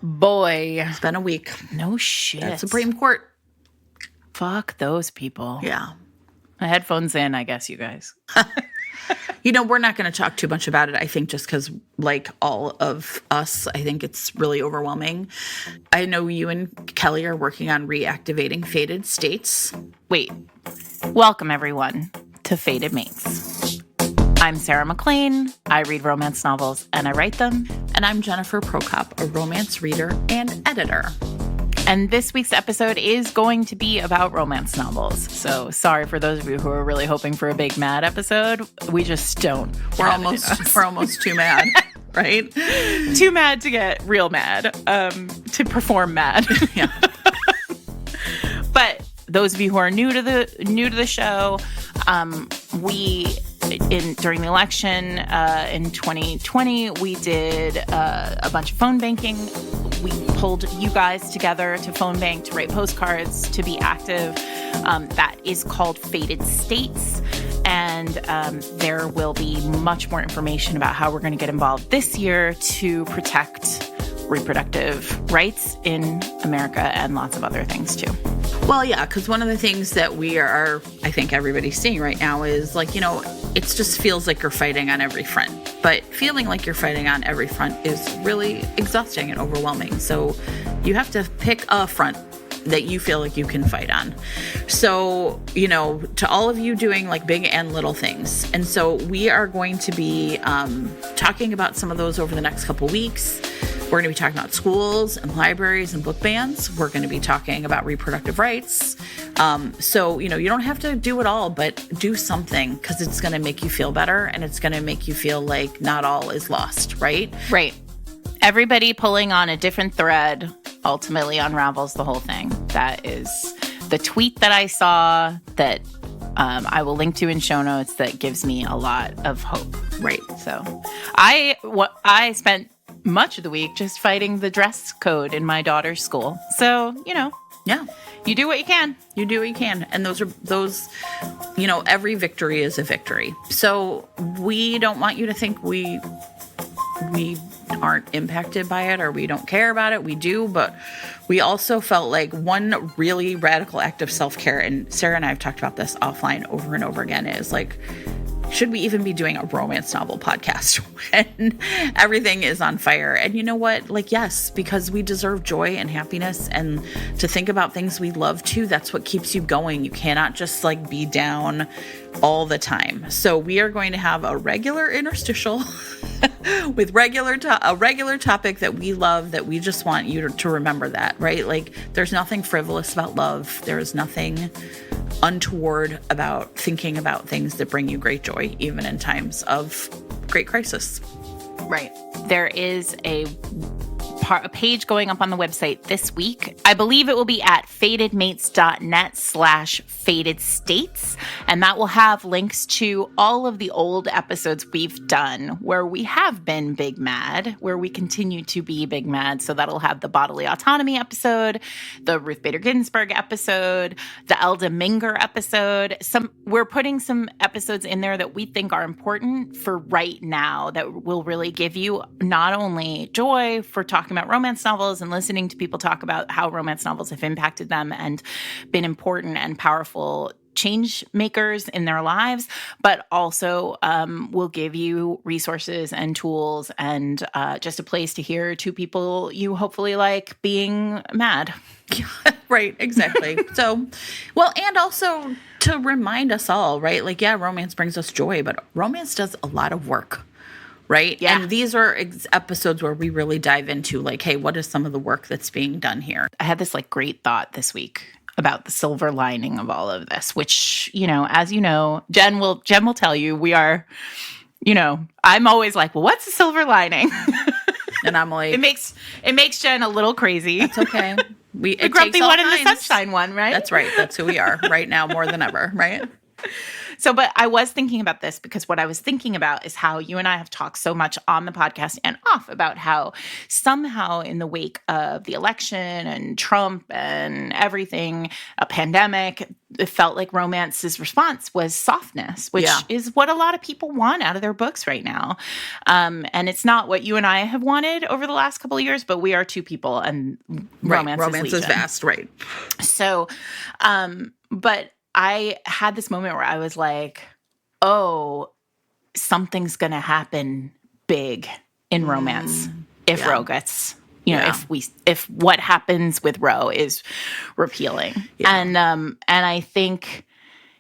Boy. It's been a week. No shit. That Supreme Court. Fuck those people. Yeah. My headphones in, I guess, you guys. We're not going to talk too much about it, I think, just because, like all of us, I think it's really overwhelming. I know you and Kelly are working on reactivating Fated States. Wait. Welcome, everyone, to Fated Mates. I'm Sarah McLean. I read romance novels, and I write them. And I'm Jennifer Prokop, a romance reader and editor. And this week's episode is going to be about romance novels. So sorry for those of you who are really hoping for a big mad episode. We just don't. We're almost too mad, right? Too mad to get real mad, to perform mad. Yeah. But those of you who are new to the show, during the election in 2020, we did a bunch of phone banking. We pulled you guys together to phone bank, to write postcards, to be active. That is called Fated States. And there will be much more information about how we're going to get involved this year to protect reproductive rights in America and lots of other things too. Well, yeah, because one of the things that we are, I think everybody's seeing right now is like, it just feels like you're fighting on every front. But feeling like you're fighting on every front is really exhausting and overwhelming. So you have to pick a front that you feel like you can fight on. So, to all of you doing like big and little things. And so we are going to be talking about some of those over the next couple weeks. We're going to be talking about schools and libraries and book bans. We're going to be talking about reproductive rights. So, you don't have to do it all, but do something because it's going to make you feel better and it's going to make you feel like not all is lost, right? Right. Everybody pulling on a different thread ultimately unravels the whole thing. That is the tweet that I saw that I will link to in show notes that gives me a lot of hope. Right. So I spent much of the week just fighting the dress code in my daughter's school. So, yeah, you do what you can. You do what you can. And those, every victory is a victory. So we don't want you to think we aren't impacted by it or we don't care about it. We do, but we also felt like one really radical act of self-care, and Sarah and I have talked about this offline over and over again, is like, should we even be doing a romance novel podcast when everything is on fire? And you know what? Like, yes, because we deserve joy and happiness and to think about things we love too. That's what keeps you going. You cannot just like be down all the time. So we are going to have a regular interstitial with a regular topic that we love, that we just want you to remember that, right? Like, there's nothing frivolous about love. There is nothing untoward about thinking about things that bring you great joy, even in times of great crisis. Right. There is a page going up on the website this week. I believe it will be at fatedmates.net/Fated States. And that will have links to all of the old episodes we've done where we have been big mad, where we continue to be big mad. So that'll have the bodily autonomy episode, the Ruth Bader Ginsburg episode, the Elda Minger episode. We're putting some episodes in there that we think are important for right now that will really give you not only joy for talking about romance novels and listening to people talk about how romance novels have impacted them and been important and powerful change makers in their lives, but also will give you resources and tools and just a place to hear two people you hopefully like being mad. Right, exactly. So, well, and also to remind us all, right? Like, yeah, romance brings us joy, but romance does a lot of work. Right? Yeah. And these are episodes where we really dive into like, hey, what is some of the work that's being done here? I had this like great thought this week about the silver lining of all of this, which, as you know, Jen will tell you, we are, I'm always like, well, what's the silver lining? And I'm like, it makes Jen a little crazy. It's okay. The grumpy one and the sunshine one, right? That's right. That's who we are right now more than ever, right? But I was thinking about this because what I was thinking about is how you and I have talked so much on the podcast and off about how somehow in the wake of the election and Trump and everything, a pandemic, it felt like romance's response was softness, which is what a lot of people want out of their books right now. And it's not what you and I have wanted over the last couple of years, but we are two people and romance is vast, right? So, but I had this moment where I was like, oh, something's going to happen big in romance if Roe gets, if what happens with Roe is repealing. Yeah. And I think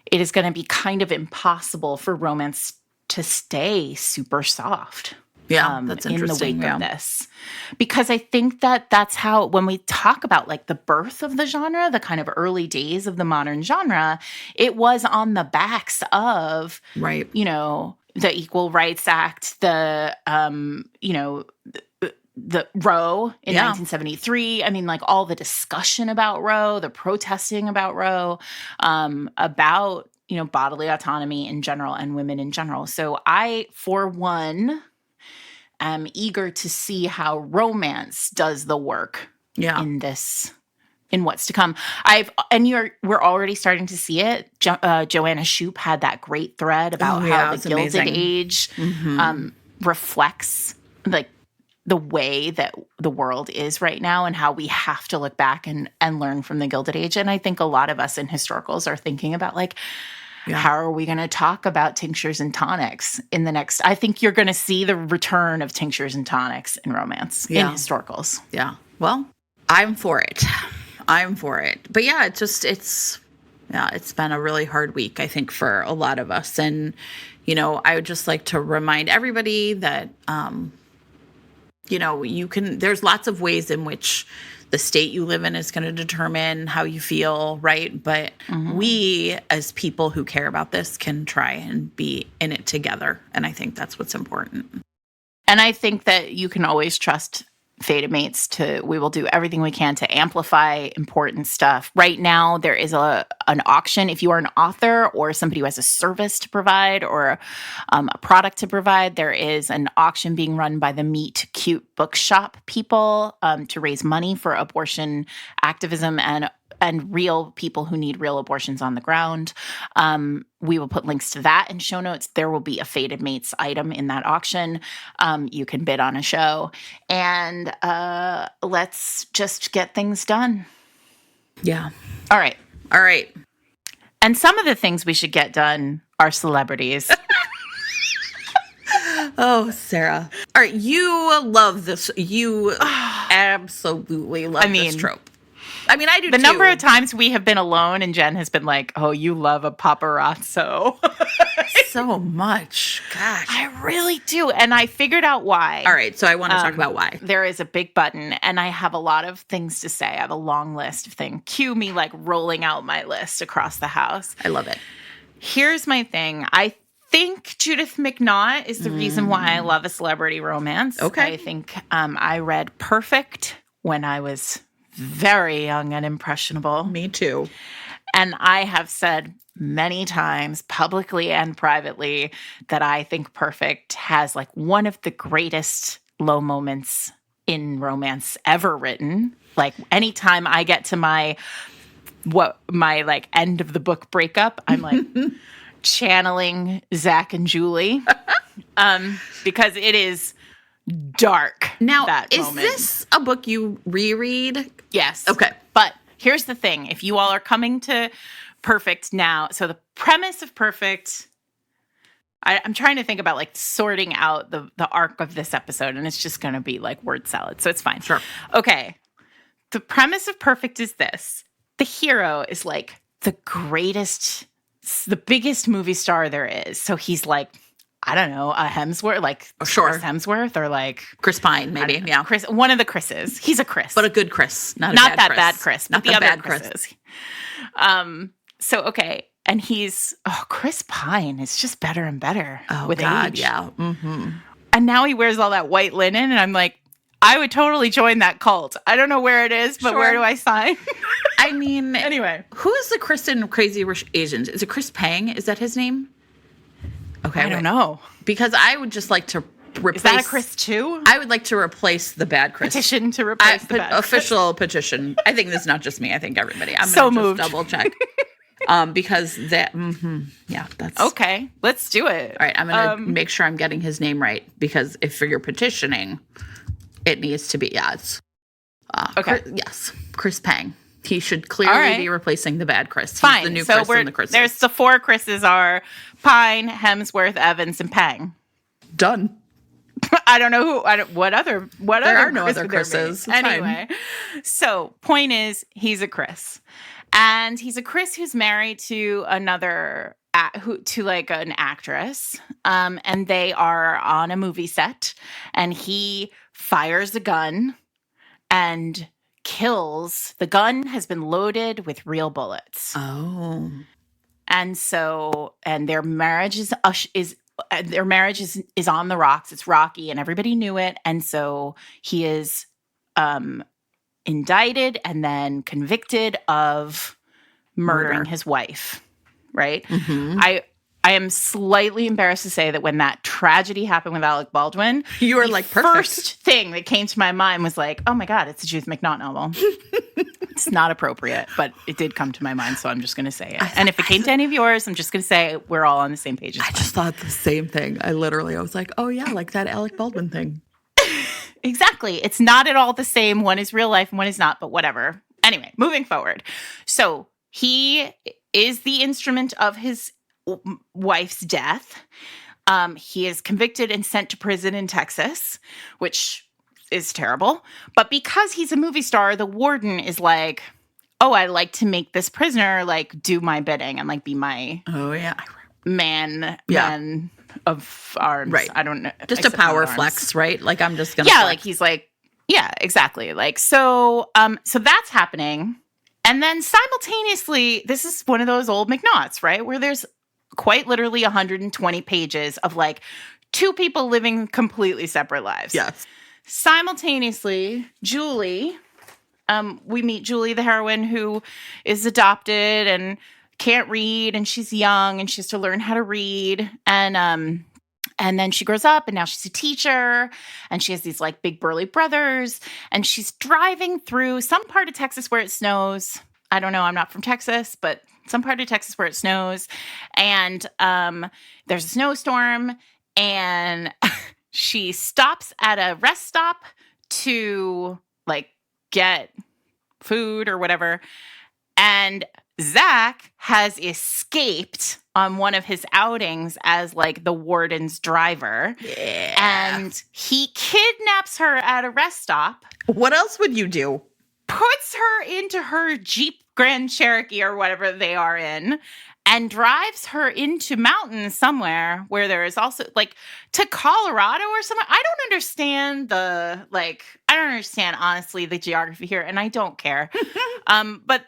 it is going to be kind of impossible for romance to stay super soft. Yeah, that's interesting. In the wake of this. Because I think that that's how, when we talk about like the birth of the genre, the kind of early days of the modern genre, it was on the backs of, the Equal Rights Act, the Roe in 1973. I mean, like all the discussion about Roe, the protesting about Roe, about, bodily autonomy in general and women in general. So I, for one, am eager to see how romance does the work in what's to come. We're already starting to see it. Joanna Shoup had that great thread about how the Gilded Age reflects like the way that the world is right now and how we have to look back and learn from the Gilded Age. And I think a lot of us in historicals are thinking about like, how are we going to talk about tinctures and tonics in the next? I think you're going to see the return of tinctures and tonics in romance, in historicals. Yeah. Well, I'm for it. But yeah, it's been a really hard week, I think, for a lot of us. And, I would just like to remind everybody that, there's lots of ways in which the state you live in is going to determine how you feel, right? But we, as people who care about this, can try and be in it together. And I think that's what's important. And I think that you can always trust Fated Mates we will do everything we can to amplify important stuff. Right now, there is an auction. If you are an author or somebody who has a service to provide or a product to provide, there is an auction being run by the Meet Cute Bookshop people to raise money for abortion activism and real people who need real abortions on the ground. We will put links to that in show notes. There will be a Fated Mates item in that auction. You can bid on a show. And let's just get things done. Yeah. All right. And some of the things we should get done are celebrities. Oh, Sarah. All right. You love this. You absolutely love this trope. I mean, I do too. The number of times we have been alone and Jen has been like, oh, you love a paparazzo. So much. Gosh. I really do. And I figured out why. All right. So I want to talk about why. There is a big button and I have a lot of things to say. I have a long list of things. Cue me like rolling out my list across the house. I love it. Here's my thing. I think Judith McNaught is the reason why I love a celebrity romance. Okay. I think I read Perfect when I was very young and impressionable. Me too. And I have said many times, publicly and privately, that I think Perfect has like one of the greatest low moments in romance ever written. Like anytime I get to my like end of the book breakup, I'm like channeling Zach and Julie because it is dark. Now, that is moment. This a book you reread? Yes. Okay. But here's the thing. If you all are coming to Perfect now, so the premise of Perfect, I'm trying to think about like sorting out the arc of this episode, and it's just going to be like word salad. So it's fine. Sure. Okay. The premise of Perfect is this. The hero is like the greatest, the biggest movie star there is. So he's like, I don't know, a Hemsworth, like sure. Chris Hemsworth or like Chris Pine, maybe. Yeah. Chris, one of the Chris's. He's a Chris. But a good Chris. Not that Chris. bad Chris, but not the other bad Chris's. So, okay. And he's, Chris Pine is just better and better with age. Yeah. Mm-hmm. And now he wears all that white linen. And I'm like, I would totally join that cult. I don't know where it is, but where do I sign? I mean, Anyway. who is the Chris in Crazy Rich Asians? Is it Chris Pang? Is that his name? Okay, I don't know. Because I would just like to replace. Is that a Chris too? I would like to replace the bad Chris. Petition to replace the bad official petition. I think this is not just me. I think everybody. I'm so gonna moved. Just double check. Because that. Yeah, that's okay. Let's do it. All right, I'm gonna make sure I'm getting his name right, because if you're petitioning, it needs to be it's. Okay. Chris Pang. He should clearly be replacing the bad Chris. He's Fine. the new so Chris in the Chris's. There's the 4 Chris's are Pine, Hemsworth, Evans, and Pang. Done. I don't know what other there are no Chris other would there Chris's. be? It's anyway, so point is, he's a Chris, and he's a Chris who's married to another like an actress, and they are on a movie set, and he fires a gun and kills. The gun has been loaded with real bullets. Oh. And so, and their marriage is on the rocks. It's rocky, and everybody knew it. And so he is indicted and then convicted of murdering his wife. Right? Mm-hmm. I am slightly embarrassed to say that when that tragedy happened with Alec Baldwin, you were like, perfect. First thing that came to my mind was like, oh my God, it's a Judith McNaught novel. It's not appropriate, but it did come to my mind, so I'm just going to say it. And if it came to any of yours, I'm just going to say we're all on the same page. I just thought the same thing. I was like, oh yeah, like that Alec Baldwin thing. Exactly. It's not at all the same. One is real life and one is not, but whatever. Anyway, moving forward. So he is the instrument of his wife's death. He is convicted and sent to prison in Texas, which is terrible. But because he's a movie star, the warden is like, oh, I like to make this prisoner like do my bidding and like be my man of arms. Right. I don't know. Just a power flex, right? Like I'm just gonna like he's like, yeah, exactly. Like so that's happening. And then simultaneously, this is one of those old McNaughts, right? Where there's quite literally 120 pages of like 2 people living completely separate lives. Yes. Simultaneously, Julie, we meet Julie, the heroine, who is adopted and can't read, and she's young, and she has to learn how to read. And then she grows up, and now she's a teacher, and she has these like big burly brothers, and she's driving through some part of Texas where it snows. I don't know. I'm not from Texas, but some part of Texas where it snows. And there's a snowstorm, and she stops at a rest stop to like get food or whatever. And Zach has escaped on one of his outings as like the warden's driver. Yeah. And he kidnaps her at a rest stop. What else would you do? Puts her into her Jeep Grand Cherokee or whatever they are in, and drives her into mountains somewhere where there is also like to Colorado or somewhere. I don't understand honestly the geography here, and I don't care. But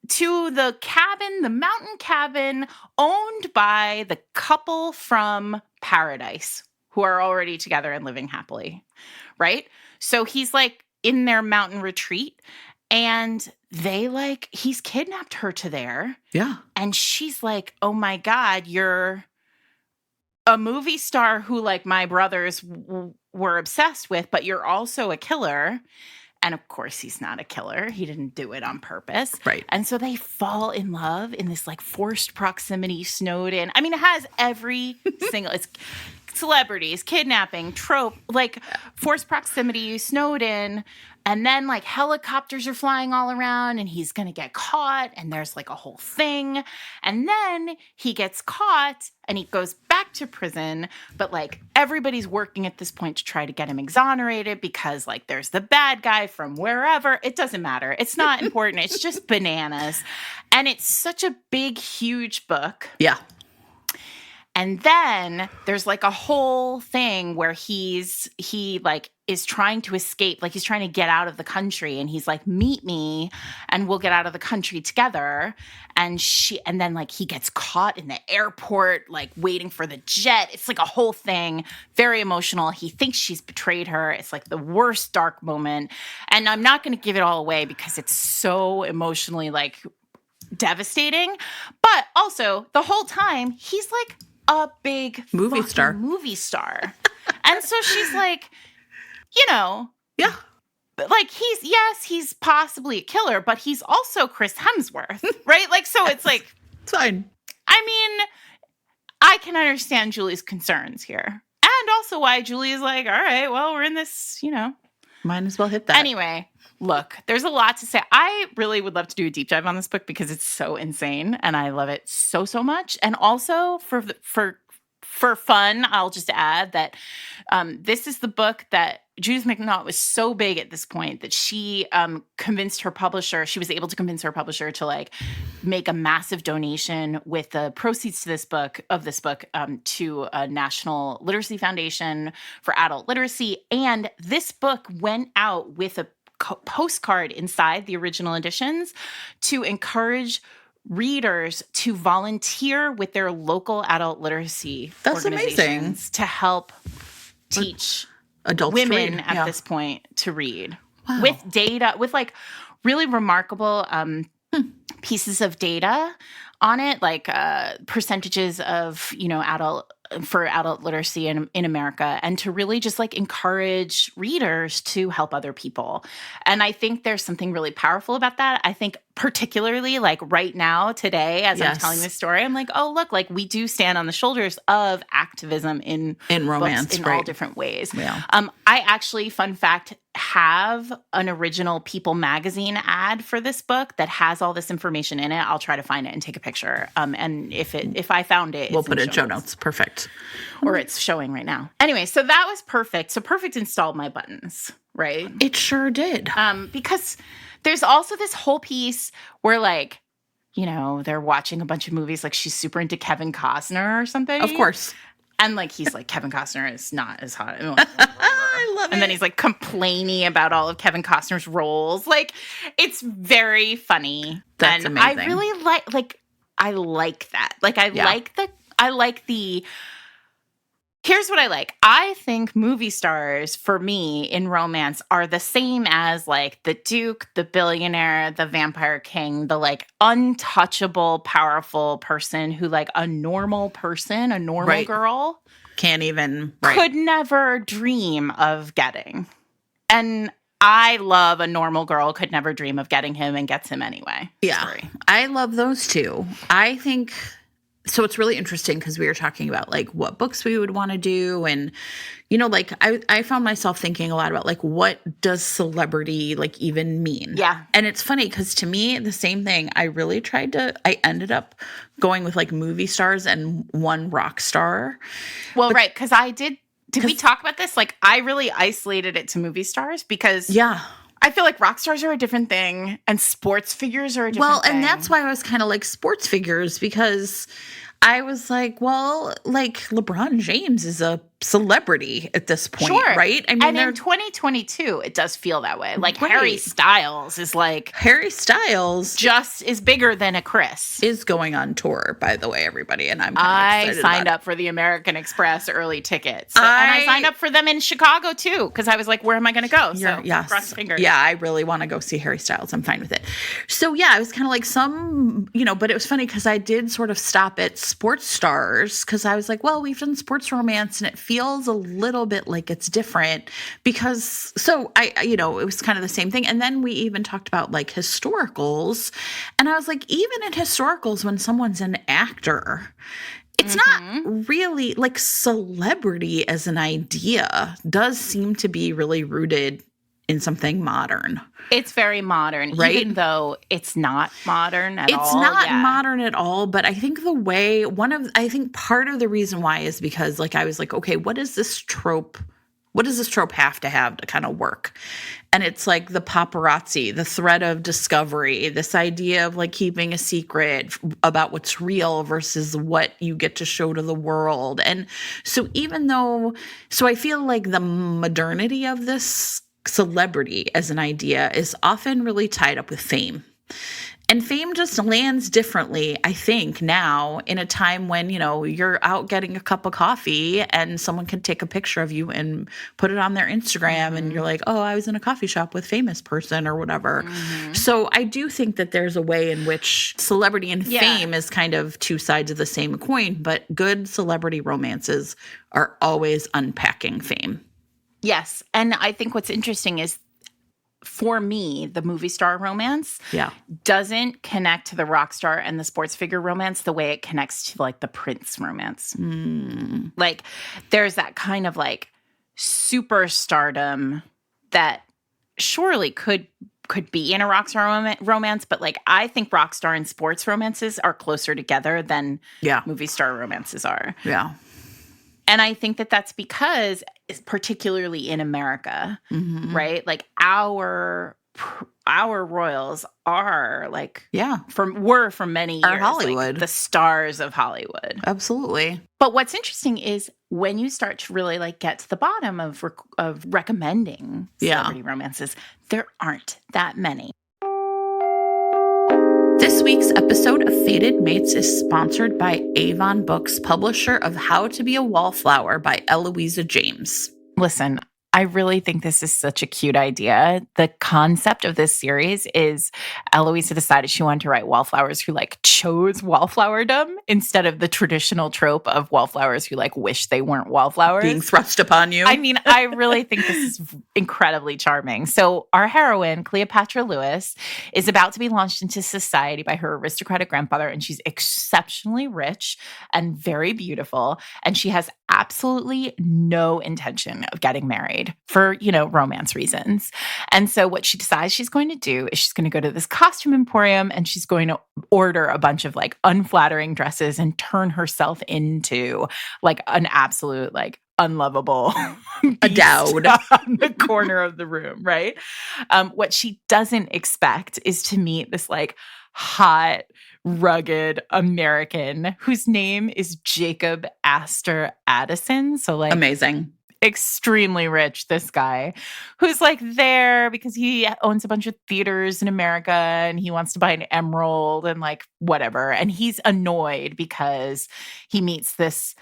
to the cabin, the mountain cabin owned by the couple from Paradise who are already together and living happily, right? So he's like in their mountain retreat, and he's kidnapped her to there. Yeah. And she's like, oh my God, you're a movie star who like my brothers were obsessed with, but you're also a killer. And of course, he's not a killer. He didn't do it on purpose. Right. And so they fall in love in this like forced proximity, snowed in. I mean, it has every single, it's celebrities, kidnapping, trope, like forced proximity, snowed in. And then like helicopters are flying all around, and he's going to get caught, and there's like a whole thing. And then he gets caught and he goes back to prison, but like everybody's working at this point to try to get him exonerated because like there's the bad guy from wherever. It doesn't matter. It's not important. It's just bananas. And it's such a big, huge book. Yeah. And then there's like a whole thing where he like is trying to escape. Like he's trying to get out of the country, and he's like, meet me and we'll get out of the country together. And then like he gets caught in the airport, like waiting for the jet. It's like a whole thing, very emotional. He thinks she's betrayed her. It's like the worst dark moment. And I'm not going to give it all away because it's so emotionally like devastating. But also the whole time he's like a big movie star. And so she's like, you know, yeah. Like he's possibly a killer, but he's also Chris Hemsworth, right? Like, so it's like, it's fine. I mean, I can understand Julie's concerns here. And also why Julie is like, all right, well, we're in this, you know. Might as well hit that. Anyway, look, there's a lot to say. I really would love to do a deep dive on this book because it's so insane and I love it so, so much. And also for fun, I'll just add that this is the book that Judith McNaught was so big at this point that she convinced her publisher, she was able to convince her publisher to like make a massive donation with the proceeds to this book to a National Literacy Foundation for Adult Literacy. And this book went out with a postcard inside the original editions to encourage readers to volunteer with their local adult literacy organizations amazing. To help teach adults women at this point to read. Wow. With data, with like really remarkable pieces of data on it, like percentages of, you know, adult literacy in America, and to really just like encourage readers to help other people. And I think there's something really powerful about that. I think particularly like right now, today, as I'm telling this story, I'm like, oh, look, like we do stand on the shoulders of activism in romance, books in all different ways. Yeah. I actually, fun fact, have an original People magazine ad for this book that has all this information in it. I'll try to find it and take a picture. And if I found it, we'll put it in show notes. Perfect. Or it's showing right now. Anyway, so that was perfect. So perfect installed my buttons, right? It sure did. Because there's also this whole piece where like, you know, they're watching a bunch of movies. Like she's super into Kevin Costner or something. Of course. And like, he's like, Kevin Costner is not as hot. And like, I love it. And then he's like complaining about all of Kevin Costner's roles. Like, it's very funny. That's and amazing. I really I like that. Like, here's what I like. I think movie stars, for me, in romance are the same as, like, the Duke, the billionaire, the vampire king, the, like, untouchable, powerful person who, like, a normal person, a normal girl can't even, could never dream of getting. And I love a normal girl could never dream of getting him and gets him anyway. Yeah. Story. I love those too. I think... So it's really interesting because we were talking about like what books we would want to do. And, you know, like I found myself thinking a lot about like, what does celebrity like even mean? Yeah. And it's funny because to me, the same thing, I ended up going with like movie stars and one rock star. Well, right. Because did we talk about this? Like I really isolated it to movie stars because I feel like rock stars are a different thing and sports figures are a different thing. Well, and that's why I was kind of like sports figures because I was like, well, like LeBron James is a celebrity at this point, right? I mean, and in 2022, it does feel that way. Like Harry Styles is like... Harry Styles just is bigger than a Chris. Is going on tour, by the way, everybody. And I'm kind of excited signed up for the American Express early tickets. And I signed up for them in Chicago, too, because I was like, where am I going to go? So cross your fingers. Yeah, I really want to go see Harry Styles. I'm fine with it. So, yeah, I was kind of like but it was funny because I did sort of stop at sports stars because I was like, well, we've done sports romance and it feels a little bit like it's different because it was kind of the same thing. And then we even talked about like historicals. And I was like, even in historicals, when someone's an actor, it's not really like celebrity as an idea does seem to be really rooted in something modern. It's very modern, right? Even though it's not modern at all. It's not modern at all, but I think part of the reason why is because like I was like, okay, what is this trope What does this trope have to kind of work? And it's like the paparazzi, the threat of discovery, this idea of like keeping a secret about what's real versus what you get to show to the world. And so I feel like the modernity of this celebrity as an idea is often really tied up with fame. And fame just lands differently, I think, now in a time when, you're out getting a cup of coffee and someone can take a picture of you and put it on their Instagram and you're like, oh, I was in a coffee shop with famous person or whatever. So I do think that there's a way in which celebrity and fame is kind of two sides of the same coin, but good celebrity romances are always unpacking fame. Yes. And I think what's interesting is, for me, the movie star romance doesn't connect to the rock star and the sports figure romance the way it connects to like the Prince romance. Like there's that kind of like superstardom that surely could be in a rock star romance, but like I think rock star and sports romances are closer together than movie star romances are. Yeah. And I think that that's because, particularly in America, right? Like our royals are like, were for many years, Hollywood, like the stars of Hollywood. Absolutely. But what's interesting is when you start to really like get to the bottom of recommending celebrity romances, there aren't that many. This week's episode of Fated Mates is sponsored by Avon Books, publisher of How to Be a Wallflower by Eloisa James. Listen, I really think this is such a cute idea. The concept of this series is Eloisa decided she wanted to write wallflowers who like chose wallflowerdom instead of the traditional trope of wallflowers who like wish they weren't wallflowers. Being thrust upon you. I mean, I really think this is incredibly charming. So our heroine, Cleopatra Lewis, is about to be launched into society by her aristocratic grandfather, and she's exceptionally rich and very beautiful, and she has absolutely no intention of getting married for, romance reasons. And so what she decides she's going to do is she's going to go to this costume emporium and she's going to order a bunch of like unflattering dresses and turn herself into like an absolute like unlovable a dowd on the corner of the room, right? What she doesn't expect is to meet this like hot, rugged American whose name is Jacob Astor Addison. So like amazing. Extremely rich, this guy, who's like there because he owns a bunch of theaters in America and he wants to buy an emerald and like whatever. And he's annoyed because he meets this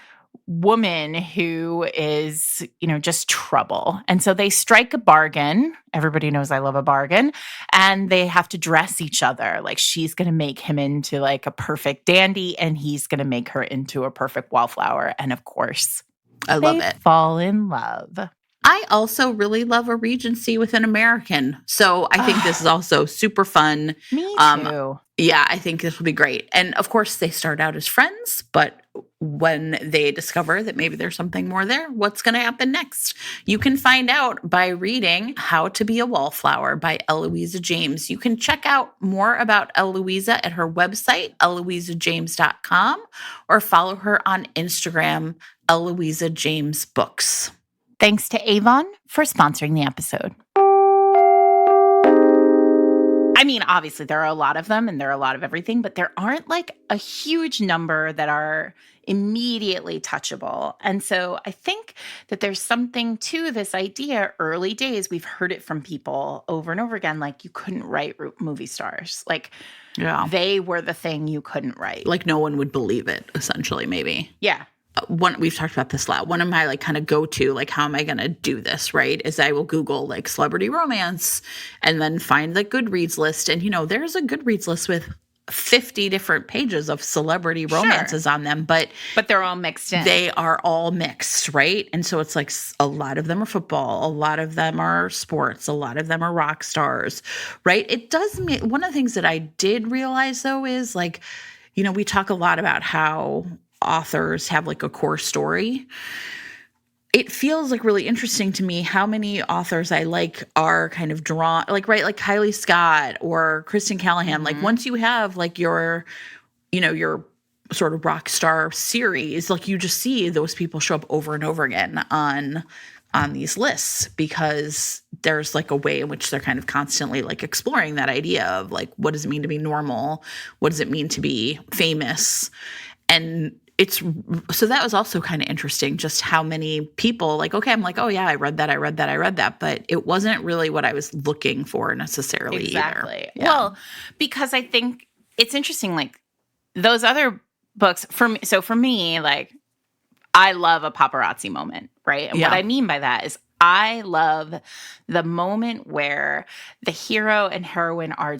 woman who is, just trouble. And so they strike a bargain. Everybody knows I love a bargain. And they have to dress each other. Like she's going to make him into like a perfect dandy and he's going to make her into a perfect wallflower. And of course, I love it. Fall in love. I also really love a Regency with an American. So I think this is also super fun. Me too. Yeah, I think this will be great. And of course, they start out as friends, but when they discover that maybe there's something more there, what's going to happen next? You can find out by reading How to Be a Wallflower by Eloisa James. You can check out more about Eloisa at her website, eloisajames.com, or follow her on Instagram, Eloisa James Books. Thanks to Avon for sponsoring the episode. I mean, obviously, there are a lot of them and there are a lot of everything, but there aren't like a huge number that are immediately touchable. And so I think that there's something to this idea. Early days, we've heard it from people over and over again, like you couldn't write movie stars. Like they were the thing you couldn't write. Like no one would believe it, essentially, maybe. Yeah. We've talked about this a lot. One of my like kind of go-to, like how am I going to do this, right, is I will Google like celebrity romance and then find the Goodreads list. And, there's a Goodreads list with 50 different pages of celebrity romances on them. But they're all mixed in. They are all mixed, right? And so it's like a lot of them are football. A lot of them are sports. A lot of them are rock stars, right? It does mean one of the things that I did realize, though, is like, we talk a lot about how authors have like a core story. It feels like really interesting to me how many authors I like are kind of drawn, like, right, like Kylie Scott or Kristen Callahan. Like once you have like your sort of rock star series, like you just see those people show up over and over again on on these lists, because there's like a way in which they're kind of constantly like exploring that idea of like, what does it mean to be normal? What does it mean to be famous? And so that was also kind of interesting, just how many people like, okay, I'm like, oh yeah, I read that. But it wasn't really what I was looking for necessarily. Exactly. Yeah. Well, because I think it's interesting, like those other books for me, like I love a paparazzi moment, right? And what I mean by that is I love the moment where the hero and heroine are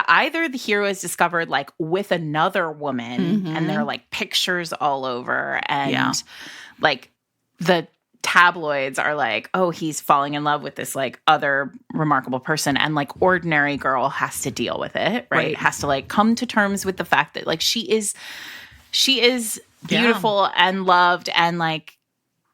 either the hero is discovered like with another woman and there are like pictures all over and like the tabloids are like, oh, he's falling in love with this like other remarkable person, and like ordinary girl has to deal with it, right? Has to like come to terms with the fact that like she is beautiful and loved, and like,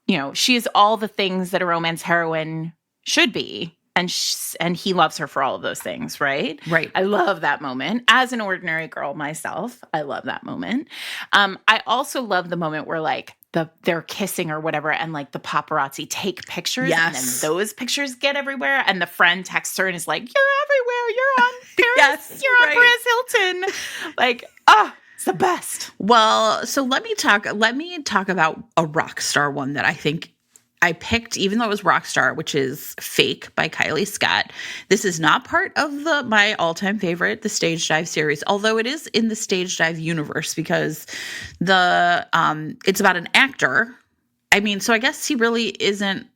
you know, she is all the things that a romance heroine should be. And he loves her for all of those things, right? Right. I love that moment. As an ordinary girl myself, I love that moment. I also love the moment where like they're kissing or whatever, and like the paparazzi take pictures, and then those pictures get everywhere, and the friend texts her and is like, "You're everywhere. You're on Paris. You're on Paris Hilton." Like, it's the best. Well, so let me talk about a rockstar one that I think I picked, even though it was Rockstar, which is Fake by Kylie Scott. This is not part of my all-time favorite, the Stage Dive series, although it is in the Stage Dive universe, because it's about an actor. I mean, so I guess he really isn't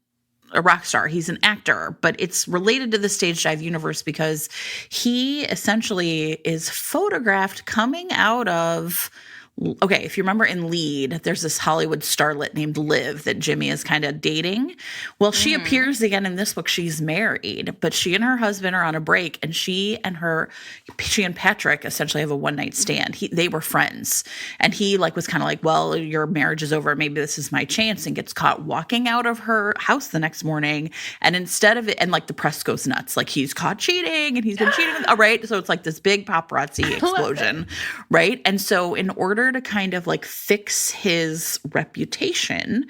a rock star. He's an actor, but it's related to the Stage Dive universe because he essentially is photographed coming out of... Okay, if you remember in Lead, there's this Hollywood starlet named Liv that Jimmy is kind of dating. Well, she appears again in this book. She's married, but she and her husband are on a break, and she and Patrick essentially have a one-night stand. They were friends, and he like was kind of like, well, your marriage is over. Maybe this is my chance, and gets caught walking out of her house the next morning. And instead of it, and like the press goes nuts, like he's caught cheating and he's been cheating. All right. So it's like this big paparazzi explosion. Right. And so in order to kind of like fix his reputation,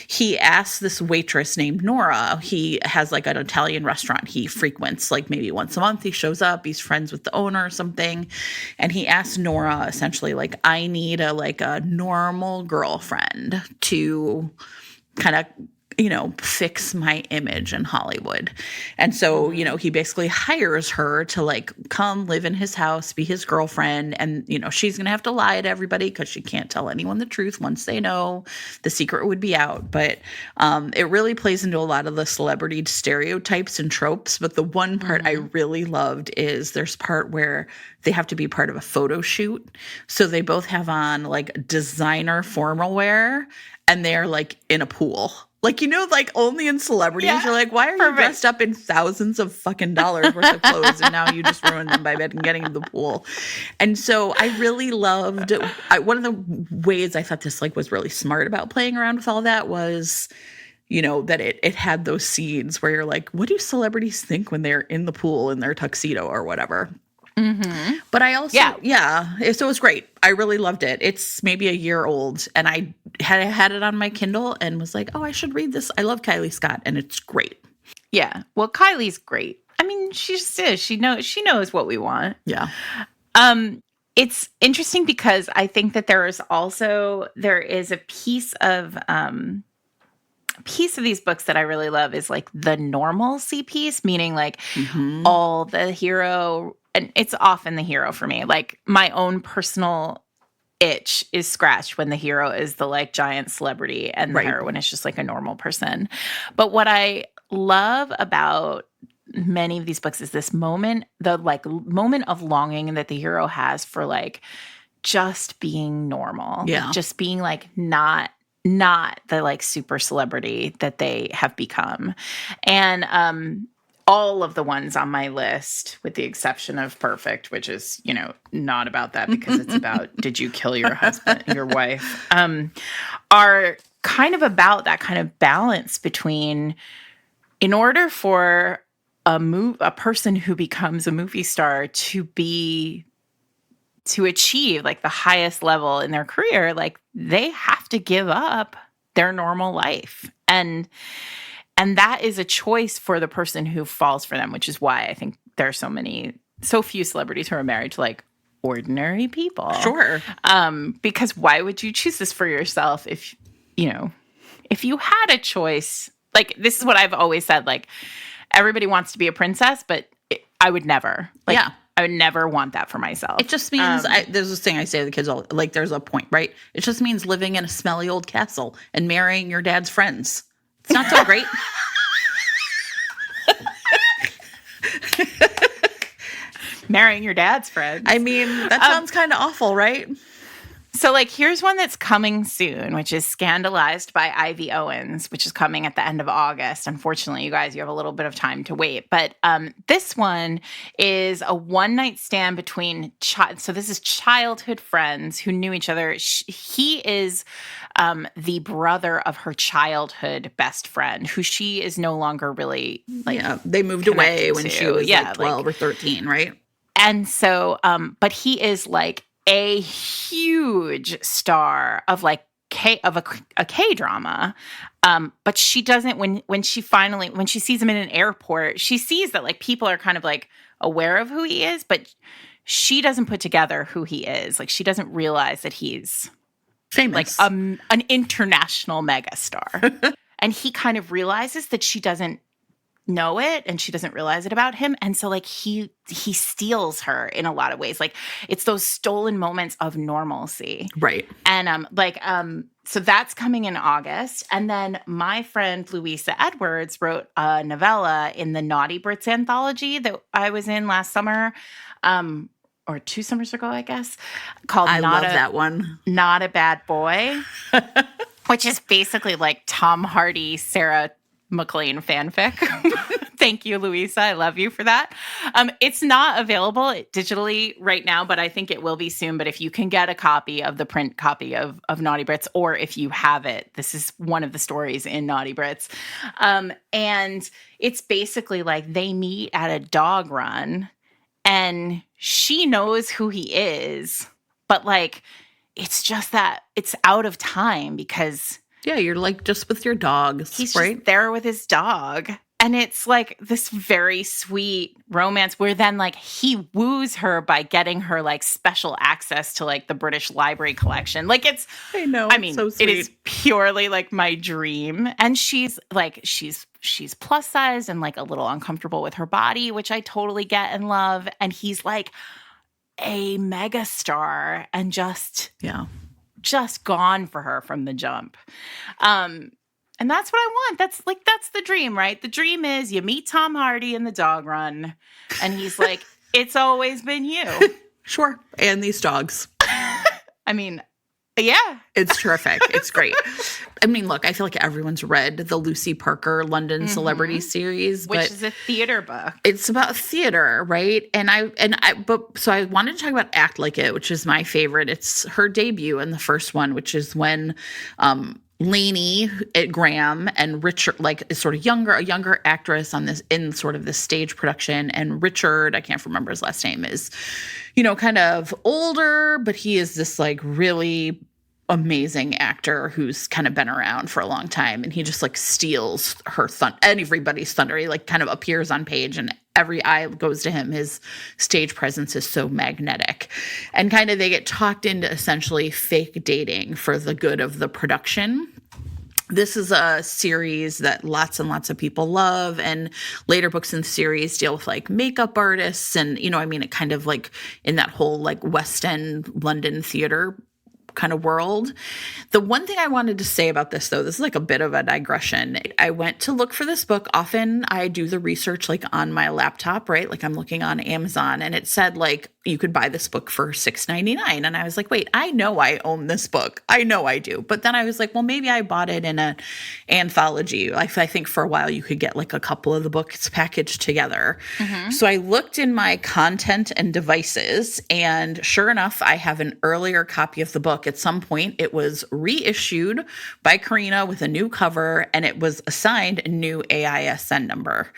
he asks this waitress named Nora. He has like an Italian restaurant he frequents like maybe once a month. He shows up, he's friends with the owner or something, and he asks Nora essentially like, I need a normal girlfriend to kind of, you know, fix my image in Hollywood. And so, you know, he basically hires her to like come live in his house, be his girlfriend. And, you know, she's going to have to lie to everybody because she can't tell anyone the truth. Once they know, the secret would be out. But it really plays into a lot of the celebrity stereotypes and tropes. But the one part I really loved is there's part where they have to be part of a photo shoot. So they both have on like designer formal wear, and they're like in a pool. Like, you know, like only in celebrities, you're like, why are you dressed up in thousands of fucking dollars worth of clothes, and now you just ruined them by getting in the pool? And so I really loved, one of the ways I thought this like was really smart about playing around with all that was, you know, that it had those scenes where you're like, what do celebrities think when they're in the pool in their tuxedo or whatever? Mm-hmm. But I also, so it was great. I really loved it. It's maybe a year old, and I had it on my Kindle and was like, oh, I should read this. I love Kylie Scott, and it's great. Yeah. Well, Kylie's great. I mean, she just is. She knows what we want. Yeah. It's interesting because I think that there is a piece of these books that I really love is like the normalcy piece, meaning like all the hero, and it's often the hero for me. Like my own personal itch is scratched when the hero is the like giant celebrity and the heroine is just like a normal person. But what I love about many of these books is this moment, the like moment of longing that the hero has for like just being normal. Yeah. Like, just being like not the like super celebrity that they have become. And all of the ones on my list, with the exception of Perfect, which is, you know, not about that because it's about did you kill your husband, your wife, are kind of about that kind of balance between, in order for a person who becomes a movie star to achieve like the highest level in their career, like they have to give up their normal life. And And that is a choice for the person who falls for them, which is why I think there are so few celebrities who are married to like ordinary people. Sure. Because why would you choose this for yourself if you had a choice? Like, this is what I've always said, like, everybody wants to be a princess, but I would never. Like, yeah. I would never want that for myself. It just means, there's this thing I say to the kids, like, there's a point, right? It just means living in a smelly old castle and marrying your dad's friends. It's not so great. Marrying your dad's friends. I mean, that sounds kind of awful, right? So, like, here's one that's coming soon, which is Scandalized by Ivy Owens, which is coming at the end of August. Unfortunately, you guys, you have a little bit of time to wait. But this one is a one-night stand between so this is childhood friends who knew each other. He is the brother of her childhood best friend, who she is no longer really, like... Yeah, they moved away when she was, like, 12 or 13, right? And so, but he is, like, a huge star of like a K-drama. But she doesn't, when she sees him in an airport, she sees that like people are kind of like aware of who he is, but she doesn't put together who he is. Like, she doesn't realize that he's famous, like an international megastar. And he kind of realizes that she doesn't know it and she doesn't realize it about him, and so like he steals her in a lot of ways. Like, it's those stolen moments of normalcy, right? And so that's coming in August. And then my friend Louisa Edwards wrote a novella in the Naughty Brits anthology that I was in last summer, or 2 summers ago, I guess, called I love that one, Not a Bad Boy, which is basically like Tom Hardy, Sarah McLean fanfic. Thank you, Louisa. I love you for that. It's not available digitally right now, but I think it will be soon. But if you can get a copy of the print copy of Naughty Brits, or if you have it, this is one of the stories in Naughty Brits. And it's basically like they meet at a dog run and she knows who he is, but like, it's just that it's out of time because... Yeah, you're like just with your dogs, he's right? Just there with his dog. And it's like this very sweet romance where then like he woos her by getting her like special access to like the British Library collection. Like, I mean, so sweet. It is purely like my dream. And she's plus size and like a little uncomfortable with her body, which I totally get and love. And he's like a mega star and just gone for her from the jump. And that's what I want. That's the dream, right? The dream is you meet Tom Hardy in the dog run and he's like, it's always been you. Sure. And these dogs. I mean, yeah. It's terrific. It's great. I mean, look, I feel like everyone's read the Lucy Parker London Celebrity series, which is a theater book. It's about theater, right? So I wanted to talk about Act Like It, which is my favorite. It's her debut in the first one, which is when Lainey Graham and Richard, like, is sort of a younger actress in sort of this stage production, and Richard, I can't remember his last name, is, kind of older, but he is this like really amazing actor who's kind of been around for a long time, and he just like steals everybody's thunder. He like kind of appears on page and every eye goes to him. His stage presence is so magnetic, and kind of they get talked into essentially fake dating for the good of the production. This is a series that lots and lots of people love, and later books in the series deal with like makeup artists and, it kind of like in that whole like West End London theater kind of world. The one thing I wanted to say about this, though, this is like a bit of a digression. I went to look for this book. Often I do the research like on my laptop, right? Like I'm looking on Amazon, and it said like you could buy this book for $6.99. And I was like, wait, I know I own this book. I know I do. But then I was like, well, maybe I bought it in an anthology. I think for a while you could get like a couple of the books packaged together. Mm-hmm. So I looked in my content and devices, and sure enough, I have an earlier copy of the book. At some point, it was reissued by Carina with a new cover, and it was assigned a new AISN number.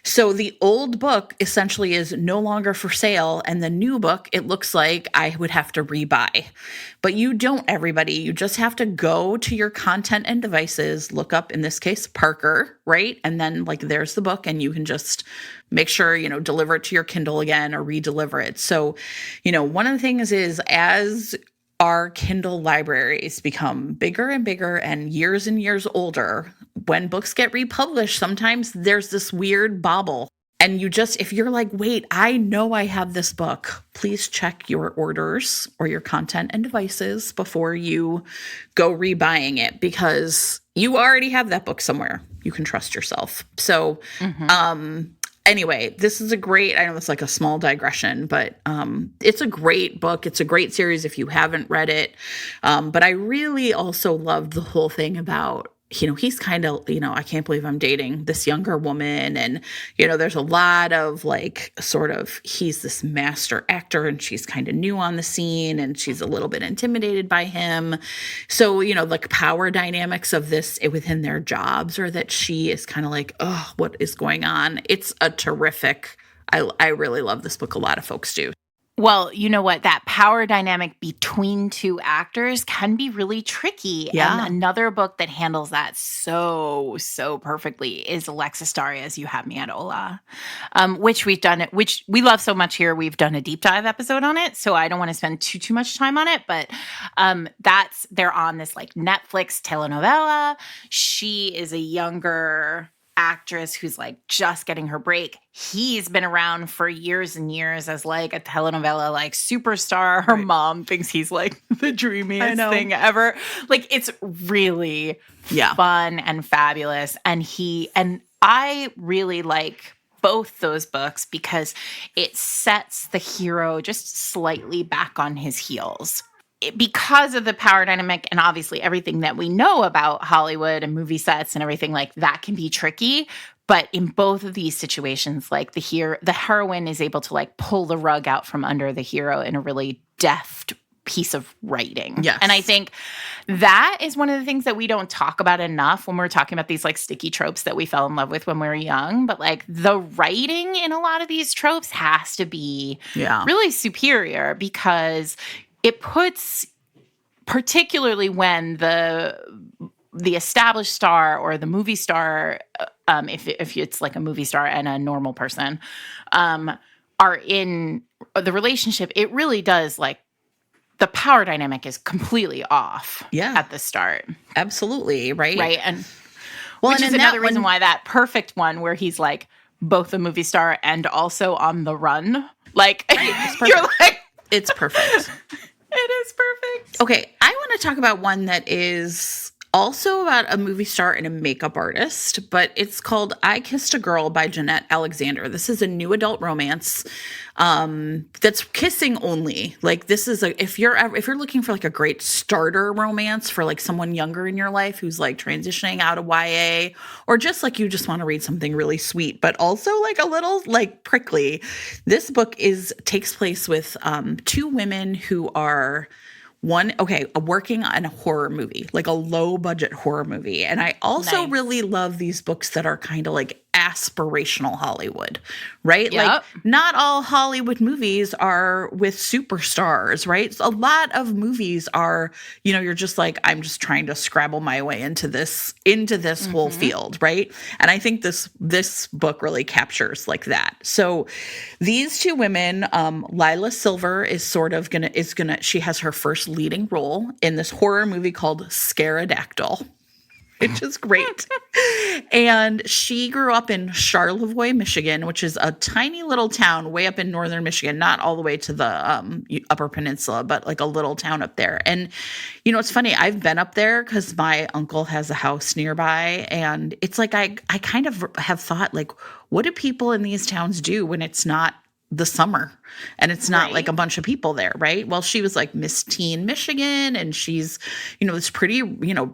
So the old book essentially is no longer for sale, and the new book, it looks like I would have to rebuy. But you don't, everybody. You just have to go to your content and devices, look up, in this case, Parker, right? And then like there's the book, and you can just make sure, deliver it to your Kindle again or re-deliver it. So, one of the things is, as our Kindle libraries become bigger and bigger and years older, when books get republished, sometimes there's this weird bobble. And if you're like, wait, I know I have this book, please check your orders or your content and devices before you go rebuying it, because you already have that book somewhere. You can trust yourself. So, anyway, this is I know it's like a small digression, but it's a great book. It's a great series if you haven't read it. But I really also loved the whole thing about, he's kind of, I can't believe I'm dating this younger woman. And, there's a lot of like, sort of, he's this master actor and she's kind of new on the scene and she's a little bit intimidated by him. So, like power dynamics of this within their jobs, or that she is kind of like, oh, what is going on? It's a terrific, I really love this book. A lot of folks do. Well, you know what? That power dynamic between two actors can be really tricky. Yeah. And another book that handles that so perfectly is Alexis Daria's You Have Me at Hola, which we love so much here. We've done a deep dive episode on it, so I don't want to spend too much time on it. But they're on this like Netflix telenovela. She is a younger actress who's like just getting her break. He's been around for years and years as like a telenovela like superstar. Her mom thinks he's like the dreamiest thing ever. Like, it's really fun and fabulous. And I really like both those books because it sets the hero just slightly back on his heels. Because of the power dynamic and obviously everything that we know about Hollywood and movie sets and everything, like that can be tricky. But in both of these situations, like the heroine is able to like pull the rug out from under the hero in a really deft piece of writing. Yes. And I think that is one of the things that we don't talk about enough when we're talking about these like sticky tropes that we fell in love with when we were young. But like the writing in a lot of these tropes has to be really superior, because it puts, particularly when the established star or the movie star, if it's like a movie star and a normal person, are in the relationship, it really does, like, the power dynamic is completely off at the start. Absolutely, right? Right, and which is another reason why that perfect one where he's like both a movie star and also on the run, like, you're like, it's perfect. It is perfect. Okay, I want to talk about one that is also about a movie star and a makeup artist, but it's called I Kissed a Girl by Jeanette Alexander. This is a new adult romance that's kissing only. Like, this is if you're looking for like a great starter romance for like someone younger in your life who's like transitioning out of YA, or just like you just want to read something really sweet but also like a little like prickly. This book takes place with two women who are working on a horror movie, like a low budget horror movie. And I also really love these books that are kind of like aspirational Hollywood, right? Yep. Like, not all Hollywood movies are with superstars, right? A lot of movies are, you're just like, I'm just trying to scrabble my way into this whole field, right? And I think this book really captures like that. So these two women, Lila Silver is she has her first leading role in this horror movie called Scaradactyl, which is great. And she grew up in Charlevoix, Michigan, which is a tiny little town way up in northern Michigan, not all the way to the Upper Peninsula, but like a little town up there. And, it's funny. I've been up there because my uncle has a house nearby. And it's like I kind of have thought, like, what do people in these towns do when it's not the summer and it's not like a bunch of people there, right? Well, she was like Miss Teen Michigan, and she's, this pretty,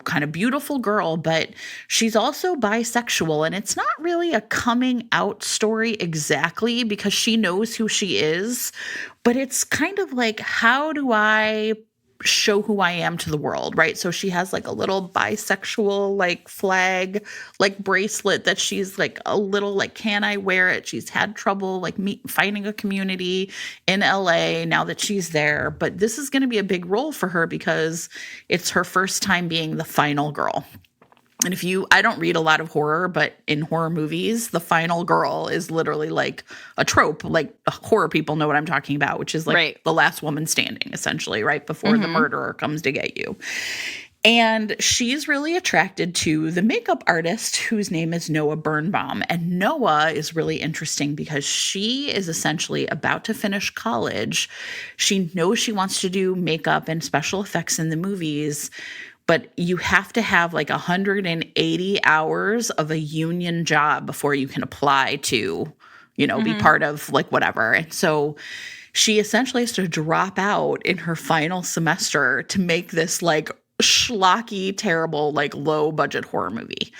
kind of beautiful girl, but she's also bisexual, and it's not really a coming out story exactly because she knows who she is, but it's kind of like, how do I show who I am to the world, right? So she has like a little bisexual like flag, like bracelet that she's like a little like, can I wear it? She's had trouble like finding a community in LA now that she's there. But this is going to be a big role for her because it's her first time being the final girl. And I don't read a lot of horror, but in horror movies, the final girl is literally like a trope. Like horror people know what I'm talking about, which is like the last woman standing, essentially, right before the murderer comes to get you. And she's really attracted to the makeup artist whose name is Noah Birnbaum. And Noah is really interesting because she is essentially about to finish college. She knows she wants to do makeup and special effects in the movies, but you have to have like 180 hours of a union job before you can apply to, be part of like whatever. And so she essentially has to drop out in her final semester to make this like schlocky, terrible, like low budget horror movie.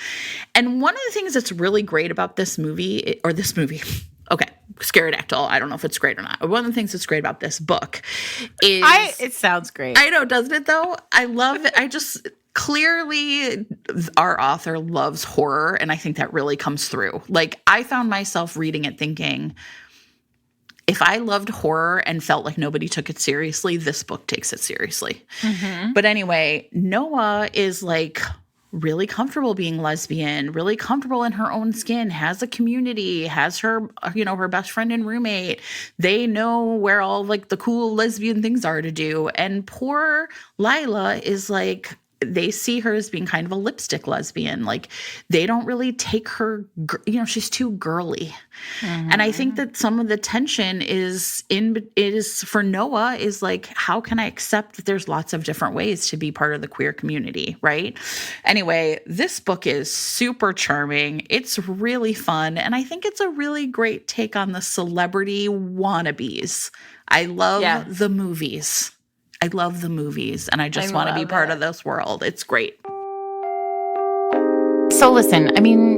And one of the things that's really great about this movie, okay, Scaradactyl, I don't know if it's great or not. One of the things that's great about this book is... It sounds great. I know, doesn't it, though? I love it. Clearly, our author loves horror, and I think that really comes through. Like, I found myself reading it thinking, if I loved horror and felt like nobody took it seriously, this book takes it seriously. Mm-hmm. But anyway, Noah is like... really comfortable being lesbian, really comfortable in her own skin, has a community, has her, her best friend and roommate. They know where all like the cool lesbian things are to do. And poor Lila is like, they see her as being kind of a lipstick lesbian. Like they don't really take her, she's too girly. Mm-hmm. And I think that some of the tension is for Noah is like, how can I accept that there's lots of different ways to be part of the queer community, right? Anyway, this book is super charming. It's really fun. And I think it's a really great take on the celebrity wannabes. I love the movies. I love the movies, and I just want to be part of this world. It's great. So listen, I mean,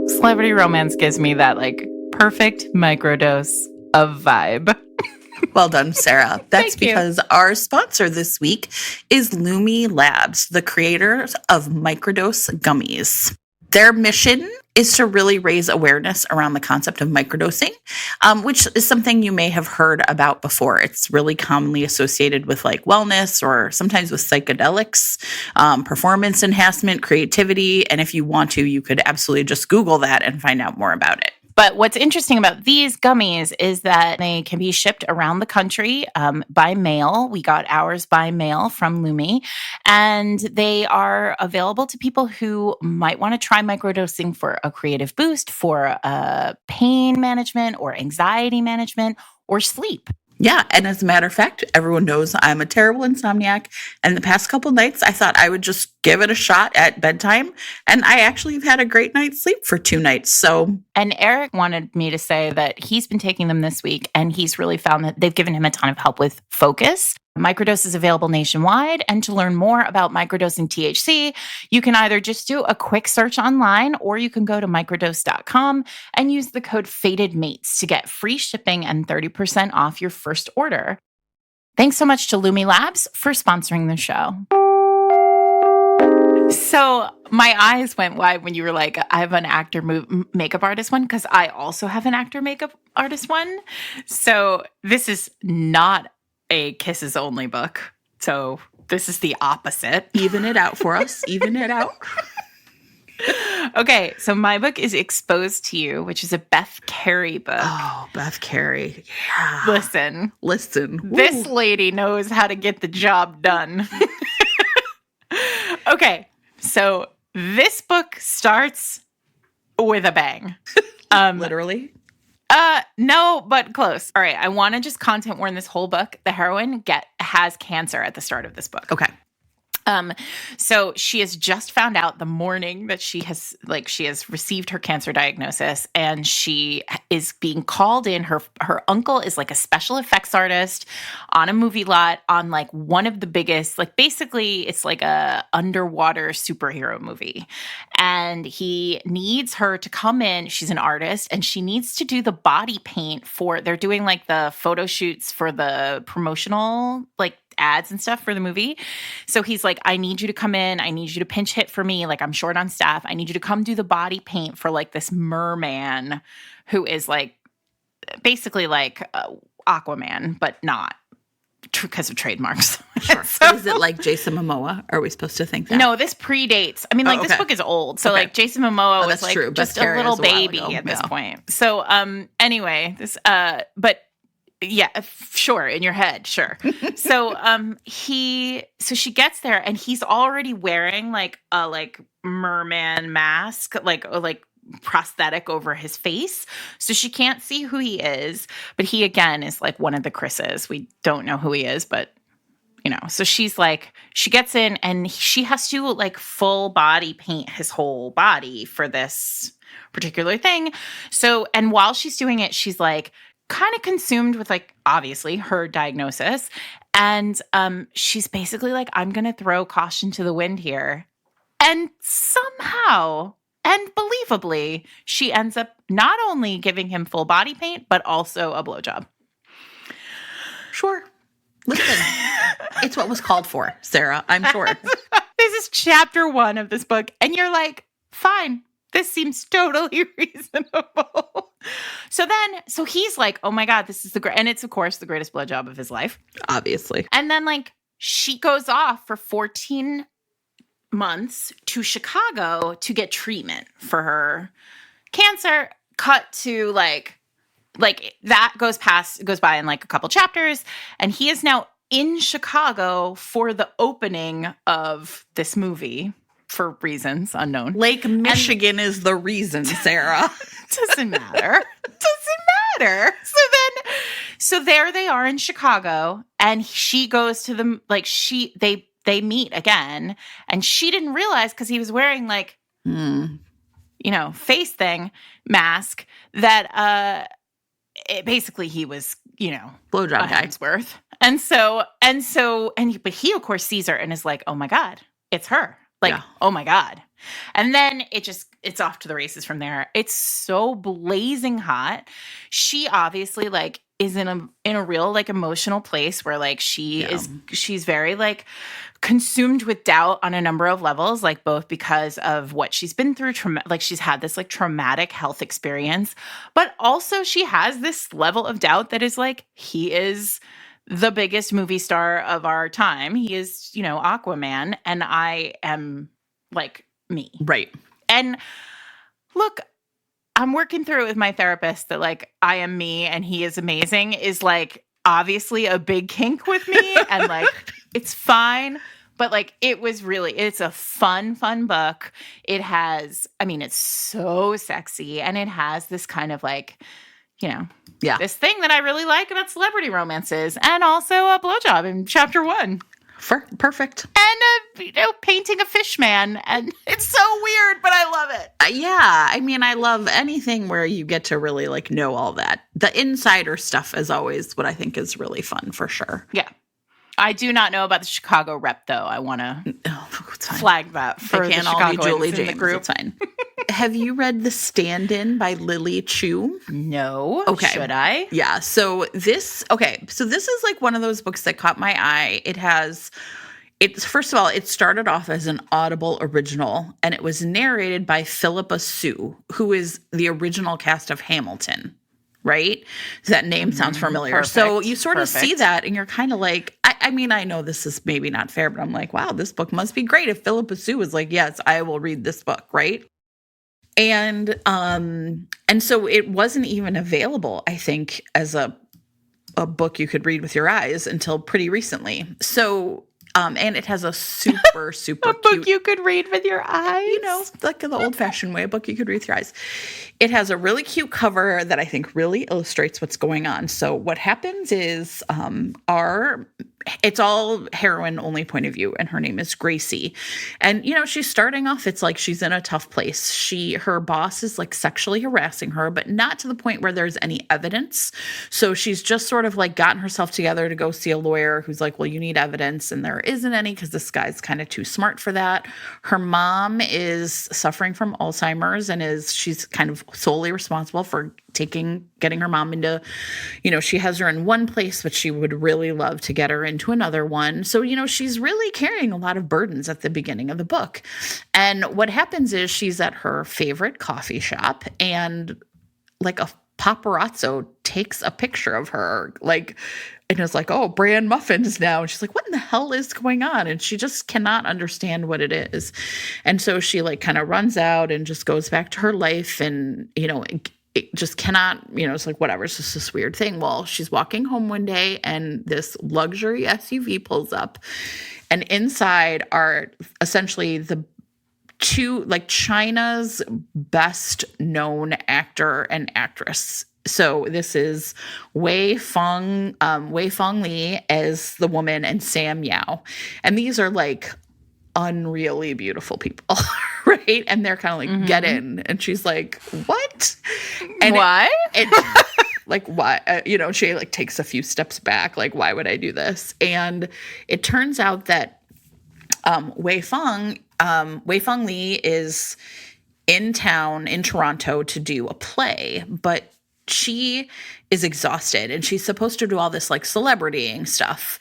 celebrity romance gives me that, like, perfect microdose of vibe. Well done, Sarah. That's because our sponsor this week is Lumi Labs, the creators of microdose gummies. Their mission is to really raise awareness around the concept of microdosing, which is something you may have heard about before. It's really commonly associated with like wellness or sometimes with psychedelics, performance enhancement, creativity. And if you want to, you could absolutely just Google that and find out more about it. But what's interesting about these gummies is that they can be shipped around the country by mail. We got ours by mail from Lumi, and they are available to people who might want to try microdosing for a creative boost, for pain management or anxiety management or sleep. Yeah, and as a matter of fact, everyone knows I'm a terrible insomniac, and the past couple nights, I thought I would just give it a shot at bedtime, and I actually have had a great night's sleep for 2 nights, so... And Eric wanted me to say that he's been taking them this week, and he's really found that they've given him a ton of help with focus. Microdose is available nationwide, and to learn more about microdosing THC, you can either just do a quick search online, or you can go to microdose.com and use the code FATEDMATES to get free shipping and 30% off your first order. Thanks so much to Lumi Labs for sponsoring the show. So my eyes went wide when you were like, I have an actor makeup artist one, because I also have an actor makeup artist one. So this is not a kisses only book. So this is the opposite. Even it out for us. Even it out. Okay, so my book is Exposed to You, which is a Beth Carey book. Oh, Beth Carey. Yeah. Listen. Woo. This lady knows how to get the job done. Okay, so this book starts with a bang. Literally? No, but close. All right, I want to just content warn this whole book. The heroine has cancer at the start of this book. Okay. So she has just found out the morning that she has received her cancer diagnosis, and she is being called in. Her uncle is like a special effects artist on a movie lot on like one of the biggest, like basically it's like a underwater superhero movie. And he needs her to come in. She's an artist, and she needs to do the body paint they're doing like the photo shoots for the promotional like ads and stuff for the movie. So he's like, I need you to come in. I need you to pinch hit for me. Like, I'm short on staff. I need you to come do the body paint for like this merman who is like basically like Aquaman, but not because of trademarks. Sure. So, is it like Jason Momoa? Are we supposed to think that? No, this predates. I mean, like this book is old. So like Jason Momoa was like just a little baby at this point. So anyway, this but yeah, sure, in your head, sure. So she gets there and he's already wearing like a merman mask, like prosthetic over his face. So she can't see who he is, but he again is like one of the Chris's. We don't know who he is, but so she's like, she gets in and she has to like full body paint his whole body for this particular thing. So, and while she's doing it, she's like kind of consumed with like, obviously her diagnosis. And she's basically like, I'm going to throw caution to the wind here. And somehow, and believably, she ends up not only giving him full body paint, but also a blowjob. Sure. Listen, it's what was called for, Sarah. I'm sure. This is chapter 1 of this book. And you're like, fine, this seems totally reasonable. So he's like, oh my God, this is and it's of course the greatest blowjob of his life. Obviously. And then like she goes off for 14 months to Chicago to get treatment for her cancer. Cut to like that goes by in like a couple chapters, and he is now in Chicago for the opening of this movie for reasons unknown. Lake Michigan is the reason, Sarah. Doesn't matter. So there they are in Chicago, and she goes to them like they meet again, and she didn't realize because he was wearing like face thing mask that basically he was, blowjob guy worth. But he of course sees her and is like, oh my God, it's her. Like, oh my God. And then it's off to the races from there. It's so blazing hot. She obviously like is in a real like emotional place where like she's very like consumed with doubt on a number of levels, like both because of what she's been through, like she's had this like traumatic health experience, but also she has this level of doubt that is like, he is the biggest movie star of our time. He is, Aquaman, and I am like me. Right. And look, I'm working through it with my therapist that like I am me and he is amazing is like obviously a big kink with me and like it's fine. But like it's a fun book. It has, it's so sexy and it has this kind of like, this thing that I really like about celebrity romances and also a blowjob in chapter 1. Perfect. And painting a fish man, and it's so weird, but I love it. I love anything where you get to really like know all that. The insider stuff is always what I think is really fun for sure. Yeah. I do not know about the Chicago rep, though. I want to flag that for the Chicagoans in the group. It's fine. Have you read The Stand-In by Lily Chu? No. Okay. Should I? Yeah. So this is like one of those books that caught my eye. First of all, it started off as an Audible original, and it was narrated by Philippa Sue, who is the original cast of Hamilton. Right? That name sounds familiar. Perfect. So you sort of see that and you're kind of like, I know this is maybe not fair, but I'm like, wow, this book must be great. If Philippa Sue was like, yes, I will read this book, right? And so it wasn't even available, I think, as a book you could read with your eyes until pretty recently. So and it has a super cute book you could read with your eyes. Like the old-fashioned way, a book you could read with your eyes. It has a really cute cover that I think really illustrates what's going on. So what happens is it's all heroine only point of view, and her name is Gracie. And, she's starting off, it's like she's in a tough place. Her boss is like sexually harassing her, but not to the point where there's any evidence. So she's just sort of like gotten herself together to go see a lawyer who's like, well, you need evidence. And there isn't any because this guy's kind of too smart for that. Her mom is suffering from Alzheimer's and she's kind of solely responsible for getting her mom into, she has her in one place, but she would really love to get her into another one. So, she's really carrying a lot of burdens at the beginning of the book. And what happens is she's at her favorite coffee shop, and like a paparazzo takes a picture of her, and is like, oh, brand muffins now. And she's like, what in the hell is going on? And she just cannot understand what it is. And so she kind of runs out and just goes back to her life, and, it just cannot, it's like, whatever, it's just this weird thing. Well, she's walking home one day, and this luxury SUV pulls up, and inside are essentially the two, China's best known actor and actress. So this is Wei Fong Li as the woman, and Sam Yao. And these are unreally beautiful people, right? And they're kind of get in. And she's like, what? And why? Why? She takes a few steps back. Why would I do this? And it turns out that Wei Fong Li is in town in Toronto to do a play, but she is exhausted, and she's supposed to do all this celebritying stuff.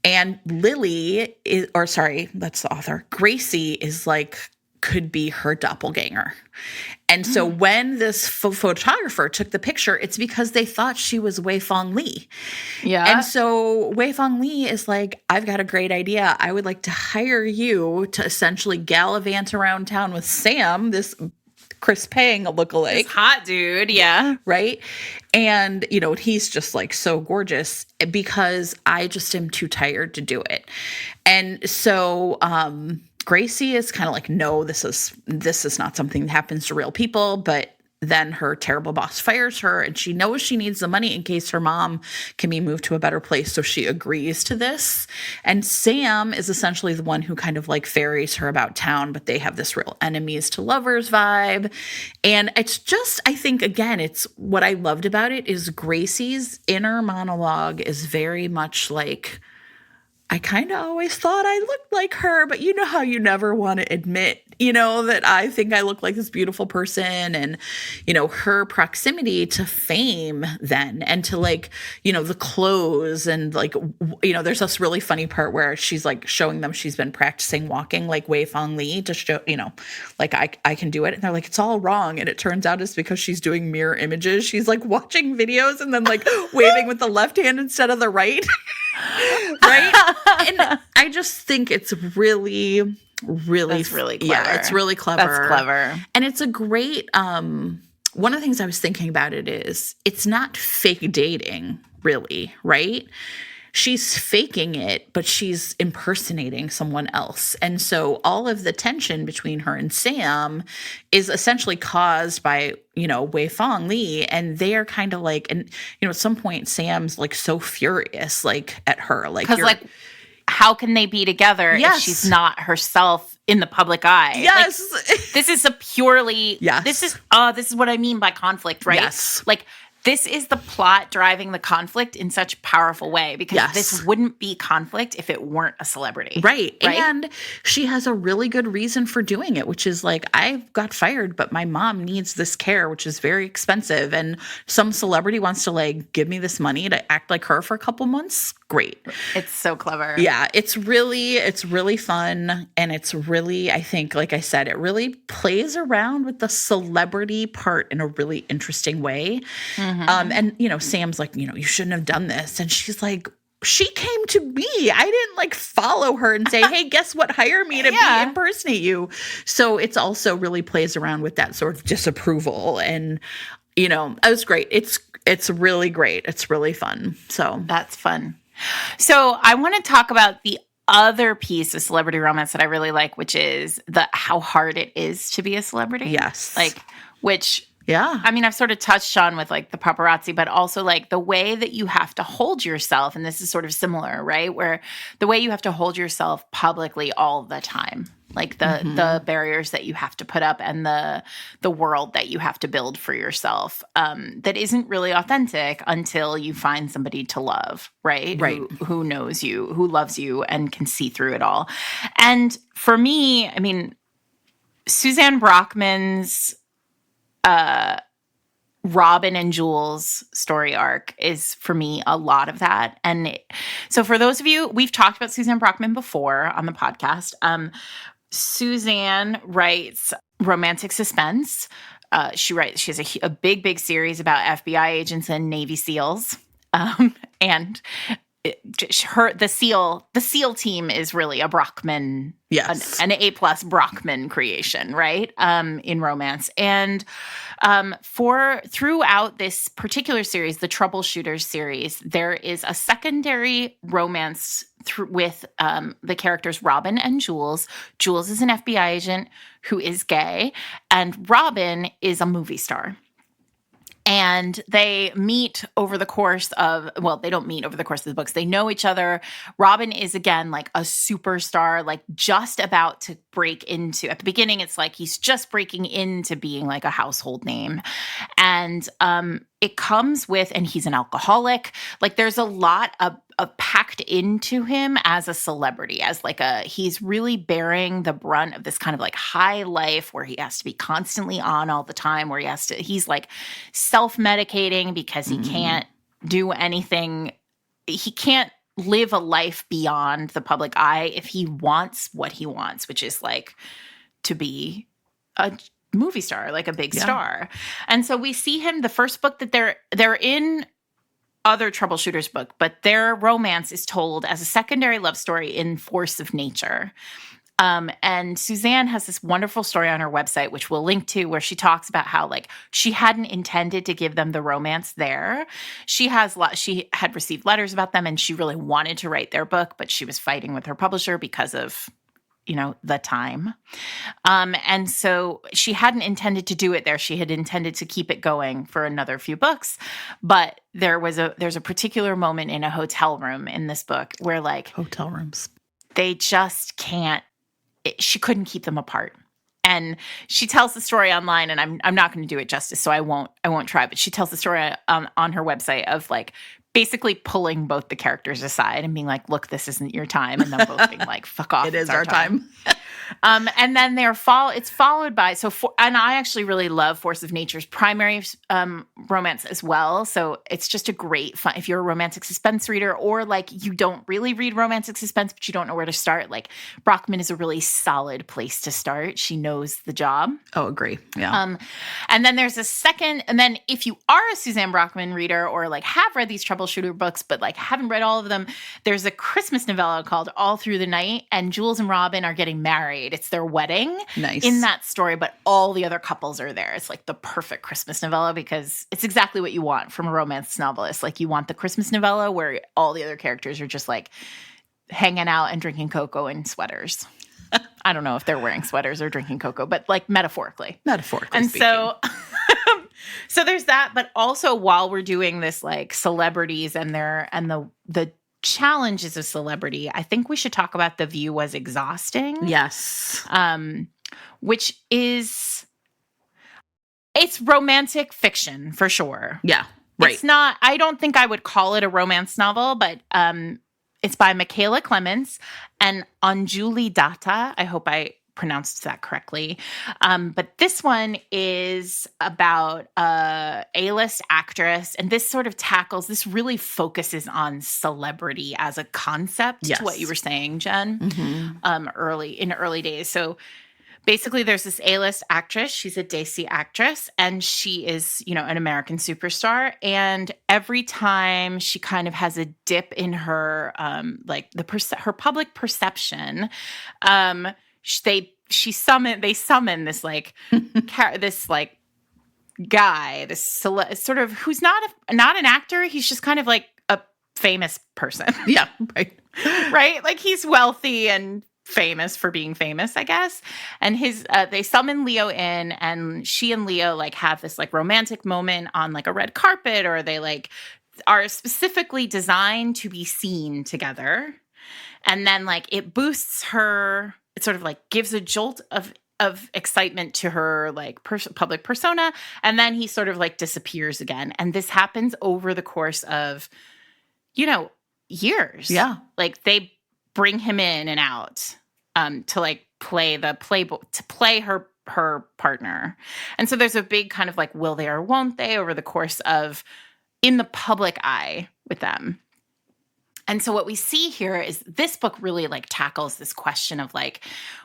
And Lily that's the author. Gracie is could be her doppelganger. And so when this photographer took the picture, it's because they thought she was Wei Fong Li. Yeah. And so Wei Fong Li is I've got a great idea. I would like to hire you to essentially gallivant around town with Sam, this Chris Pang lookalike. This hot dude, yeah. Right? And, he's just so gorgeous, because I just am too tired to do it. And so Gracie is kind of no, this is not something that happens to real people. But then her terrible boss fires her, and she knows she needs the money in case her mom can be moved to a better place. So she agrees to this. And Sam is essentially the one who kind of ferries her about town, but they have this real enemies to lovers vibe. And it's just, I think, again, it's what I loved about it is Gracie's inner monologue is very much I kind of always thought I looked like her, but how you never want to admit, that I think I look like this beautiful person. And, her proximity to fame then, and to the clothes, and there's this really funny part where she's showing them she's been practicing walking like Wei Fong Li to show, I can do it. And they're it's all wrong. And it turns out it's because she's doing mirror images. She's watching videos and then waving with the left hand instead of the right. Right? And I just think it's really That's really clever. Yeah, it's really clever. That's clever. And it's a great one of the things I was thinking about it is it's not fake dating, really, right? She's faking it, but she's impersonating someone else. And so all of the tension between her and Sam is essentially caused by, Wei Fong Li. And they are kind of and, at some point, Sam's so furious, at her. Because, how can they be together if she's not herself in the public eye? Yes. This is a purely, yes. This is what I mean by conflict, right? Yes. This is the plot driving the conflict in such a powerful way, because this wouldn't be conflict if it weren't a celebrity. Right. And she has a really good reason for doing it, which is I got fired, but my mom needs this care, which is very expensive. And some celebrity wants to give me this money to act like her for a couple months. Great. It's so clever. Yeah. It's really fun. And it's really, I think, like I said, it really plays around with the celebrity part in a really interesting way. Mm-hmm. And, Sam's you shouldn't have done this. And she's she came to me. I didn't follow her and say, hey, guess what? Hire me to impersonate you. So it's also really plays around with that sort of disapproval. And, it was great. It's really great. It's really fun. So that's fun. So I want to talk about the other piece of celebrity romance that I really like, which is how hard it is to be a celebrity. Yes. Which Yeah. I mean, I've sort of touched on with like the paparazzi, but also like the way that you have to hold yourself. And this is sort of similar, right? Where the way you have to hold yourself publicly all the time, like the barriers that you have to put up and the world that you have to build for yourself, that isn't really authentic until you find somebody to love, right? Right. Who knows you, who loves you and can see through it all. And for me, I mean, Suzanne Brockman's Robin and Jules story arc is for me a lot of that. And so for those of you, we've talked about Suzanne Brockman before on the podcast. Suzanne writes romantic suspense. She has a big series about FBI agents and Navy SEALs. And the SEAL team is really a Brockman, yes, an A+ Brockman creation, right? In romance. And throughout this particular series, the Troubleshooters series, there is a secondary romance with the characters Robin and Jules. Jules is an FBI agent who is gay, and Robin is a movie star. And they meet over the course of, well, they don't meet over the course of the books. They know each other. Robin is, again, like a superstar, like just about to break into, at the beginning, it's like he's just breaking into being like a household name. And it comes with, and he's an alcoholic. Like there's a lot of packed into him as a celebrity, as like he's really bearing the brunt of this kind of like high life where he has to be constantly on all the time, where he's like self-medicating because he can't do anything. He can't live a life beyond the public eye if he wants what he wants, which is like to be a movie star, like a big star. And so we see him, the first book that they're in other Troubleshooters book, but their romance is told as a secondary love story in Force of Nature. And Suzanne has this wonderful story on her website, which we'll link to, where she talks about how like she hadn't intended to give them the romance there. She had received letters about them and she really wanted to write their book, but she was fighting with her publisher because of, the time. And so she hadn't intended to do it there. She had intended to keep it going for another few books. But there's a particular moment in a hotel room in this book where like hotel rooms, they just can't, she couldn't keep them apart. And she tells the story online, and I'm not going to do it justice, so I won't try. But she tells the story on her website of like basically pulling both the characters aside and being like, "Look, this isn't your time," and them both being like, "Fuck off, it is our time." And then it's followed by and I actually really love Force of Nature's primary romance as well. So it's just a great fun if you're a romantic suspense reader, or like you don't really read romantic suspense but you don't know where to start. Like Brockman is a really solid place to start. She knows the job. Oh, agree. Yeah. And then there's a second, and then if you are a Suzanne Brockman reader or like have read these Troubleshooter books but like haven't read all of them, there's a Christmas novella called All Through the Night, and Jules and Robin are getting married. It's their wedding in that story, but all the other couples are there. It's like the perfect Christmas novella because it's exactly what you want from a romance novelist. Like you want the Christmas novella where all the other characters are just like hanging out and drinking cocoa in sweaters. I don't know if they're wearing sweaters or drinking cocoa, but like metaphorically. And speaking. So there's that, but also while we're doing this like celebrities and the challenges of celebrity, I think we should talk about The View Was Exhausting. Yes. Which is, it's romantic fiction for sure. Yeah. Right. It's not, I don't think I would call it a romance novel, but it's by Michaela Clements and Anjuli Datta. I hope I pronounced that correctly. But this one is about a A-list actress, and this really focuses on celebrity as a concept, to what you were saying, Jen, early days. So basically there's this A-list actress. She's a Desi actress, and she is, an American superstar. And every time she kind of has a dip in her, her public perception, they summon this like this like guy, this sort of who's not an actor. He's just kind of like a famous person. Yeah, right. Right? Like he's wealthy and famous for being famous, I guess. And they summon Leo in, and she and Leo like have this like romantic moment on like a red carpet, or they like are specifically designed to be seen together. And then like it boosts her. It sort of like gives a jolt of excitement to her like public persona, and then he sort of like disappears again. And this happens over the course of, years. Yeah, like they bring him in and out to like play her her partner. And so there's a big kind of like, will they or won't they over the course of in the public eye with them. And so what we see here is this book really like tackles this question of like,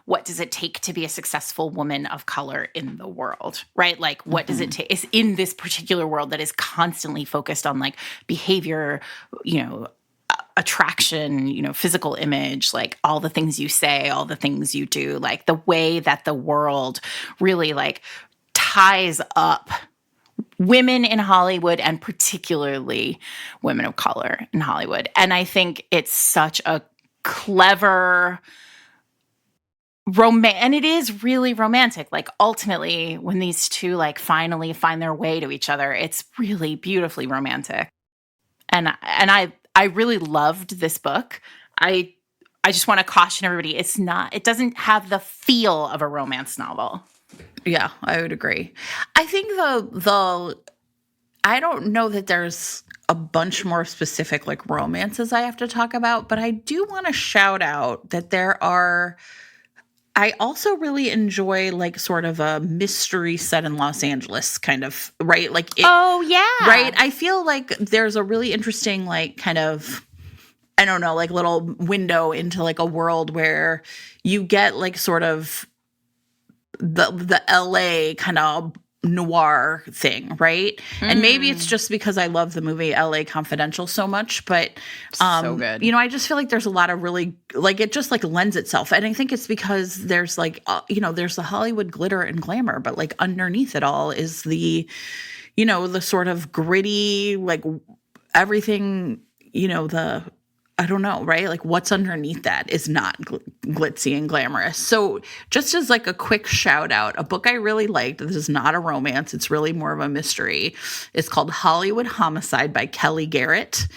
what does it take to be a successful woman of color in the world, right? Like, what does it take? It's in this particular world that is constantly focused on like behavior, attraction, physical image, like all the things you say, all the things you do, like the way that the world really like ties up women in Hollywood and particularly women of color in Hollywood. And I think it's such a clever and it is really romantic. Like ultimately when these two like finally find their way to each other, it's really beautifully romantic. And I really loved this book. I just want to caution everybody, it doesn't have the feel of a romance novel. Yeah, I would agree. I think I don't know that there's a bunch more specific like romances I have to talk about, but I do want to shout out that I also really enjoy like sort of a mystery set in Los Angeles kind of, right? Like oh yeah. Right. I feel like there's a really interesting like kind of, I don't know, like little window into like a world where you get like sort of the LA kind of noir thing, right? And maybe it's just because I love the movie LA Confidential so much, but so good. I just feel like there's a lot of really like it just like lends itself. And I think it's because there's like there's the Hollywood glitter and glamour, but like underneath it all is the the sort of gritty like everything, I don't know, right? Like what's underneath that is not glitzy and glamorous. So just as like a quick shout out, a book I really liked, this is not a romance, it's really more of a mystery. It's called Hollywood Homicide by Kelly Garrett,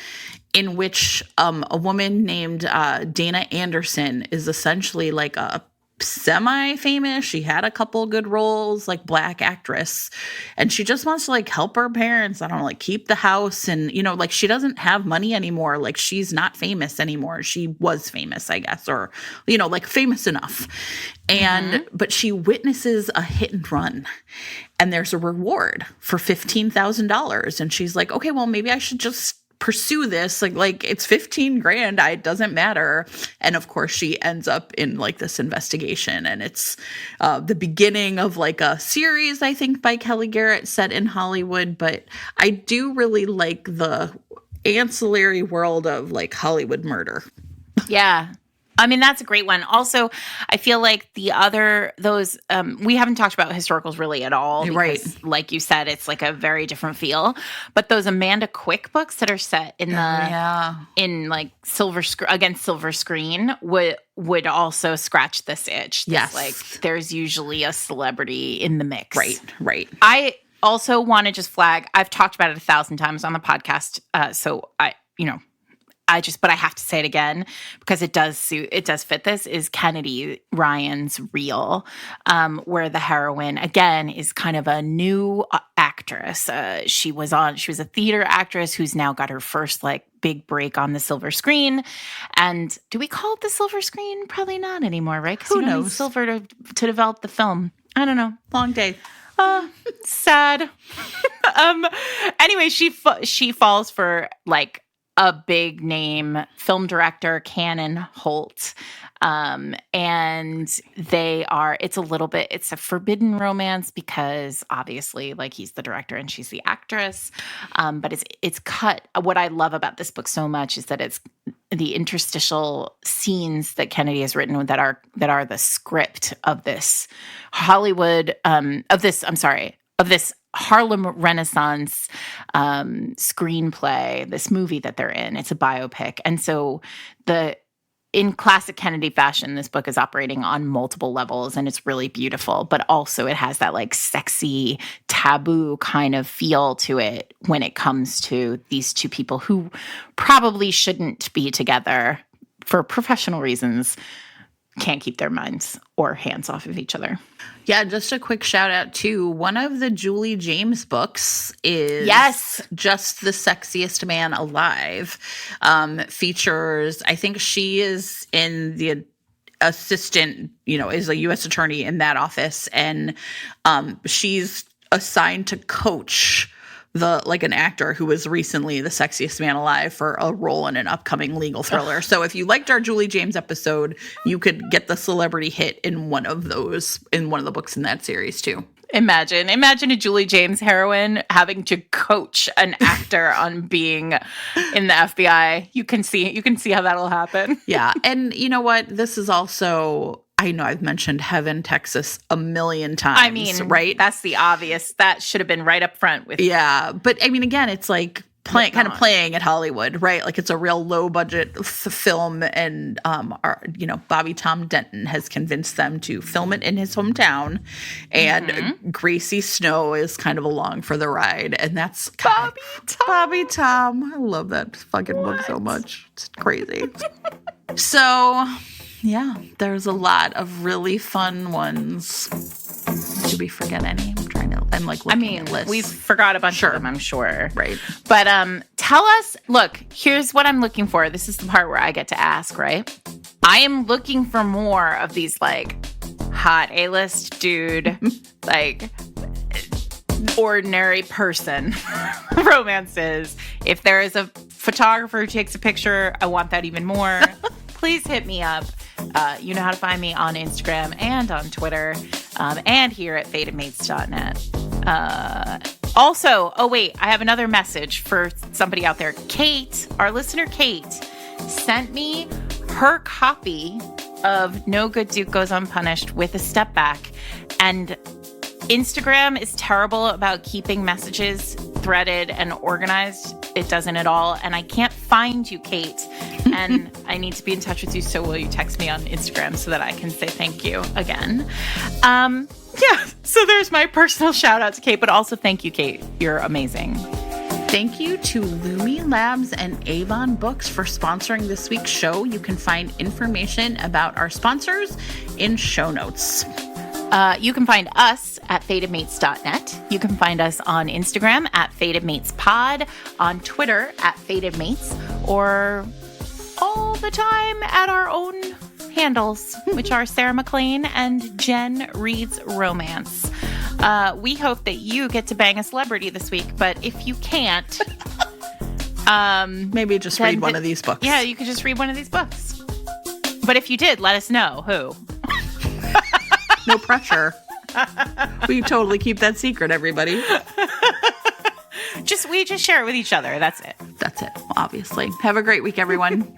in which a woman named Dana Anderson is essentially like a semi-famous, she had a couple good roles, like Black actress, and she just wants to like help her parents, I don't know, like keep the house, and like she doesn't have money anymore, like she's not famous anymore. She was famous, I guess, or like famous enough, and but she witnesses a hit and run, and there's a reward for $15,000, and she's like, okay, well maybe I should just pursue this, like it's $15,000, it doesn't matter. And of course she ends up in like this investigation, and it's the beginning of like a series, I think, by Kelly Garrett set in Hollywood. But I do really like the ancillary world of like Hollywood murder. Yeah. I mean, that's a great one. Also, I feel like we haven't talked about historicals really at all. Because, right. Like you said, it's like a very different feel. But those Amanda Quick books that are set in in like silver screen would also scratch this itch. Yes. Like there's usually a celebrity in the mix. Right. I also want to just flag, I've talked about it 1,000 times on the podcast. So but I have to say it again because it does fit this, is Kennedy Ryan's Reel, where the heroine, again, is kind of a new actress. She was a theater actress who's now got her first like big break on the silver screen. And do we call it the silver screen? Probably not anymore, right? Because who you don't knows? need silver to develop the film. I don't know. Long day. Sad. Anyway, she falls for like a big name film director, Cannon Holt. And it's a forbidden romance because obviously like he's the director and she's the actress. But it's cut. What I love about this book so much is that it's the interstitial scenes that Kennedy has written that are the script of this of this Harlem Renaissance screenplay, this movie that they're in. It's a biopic. And so in classic Kennedy fashion, this book is operating on multiple levels, and it's really beautiful, but also it has that like sexy taboo kind of feel to it when it comes to these two people who probably shouldn't be together for professional reasons, can't keep their minds or hands off of each other. Yeah, just a quick shout out to one of the Julie James books is Just the Sexiest Man Alive. Features, I think she is in assistant, is a U.S. attorney in that office. And she's assigned to coach an actor who was recently the sexiest man alive for a role in an upcoming legal thriller. So if you liked our Julie James episode, you could get the celebrity hit in one of the books in that series too. Imagine a Julie James heroine having to coach an actor on being in the FBI. You can see how that'll happen. Yeah. And you know what? This is also, I know I've mentioned Heaven, Texas a million times. I mean, right? That's the obvious. That should have been right up front with. Yeah. But I mean, again, it's like playing at Hollywood, right? Like it's a real low budget film, and Bobby Tom Denton has convinced them to film it in his hometown, and Gracie Snow is kind of along for the ride, and that's Bobby Tom. I love that fucking book so much. It's crazy. So, yeah, there's a lot of really fun ones. Did we forget any? I'm looking at lists. We've forgot a bunch of them, I'm sure. Right. But tell us, look, here's what I'm looking for. This is the part where I get to ask, right? I am looking for more of these hot A-list dude, ordinary person romances. If there is a photographer who takes a picture, I want that even more. Please hit me up. You know how to find me on Instagram and on Twitter, and here at fatedmates.net. Also, I have another message for somebody out there. Kate, our listener Kate, sent me her copy of No Good Duke Goes Unpunished with a step back. And Instagram is terrible about keeping messages threaded and organized. It doesn't at all. And I can't find you, Kate. And I need to be in touch with you. So will you text me on Instagram so that I can say thank you again? Yeah. So there's my personal shout out to Kate, but also thank you, Kate. You're amazing. Thank you to Lumi Labs and Avon Books for sponsoring this week's show. You can find information about our sponsors in show notes. You can find us at fatedmates.net. You can find us on Instagram at fatedmatespod, on Twitter at fatedmates, or all the time at our own handles, which are Sarah McLean and Jen Reads Romance. We hope that you get to bang a celebrity this week, but if you can't, maybe just read one of these books. Yeah, you could just read one of these books. But if you did, let us know who. No pressure. We totally keep that secret, everybody. We just share it with each other. That's it. Obviously. Have a great week, everyone.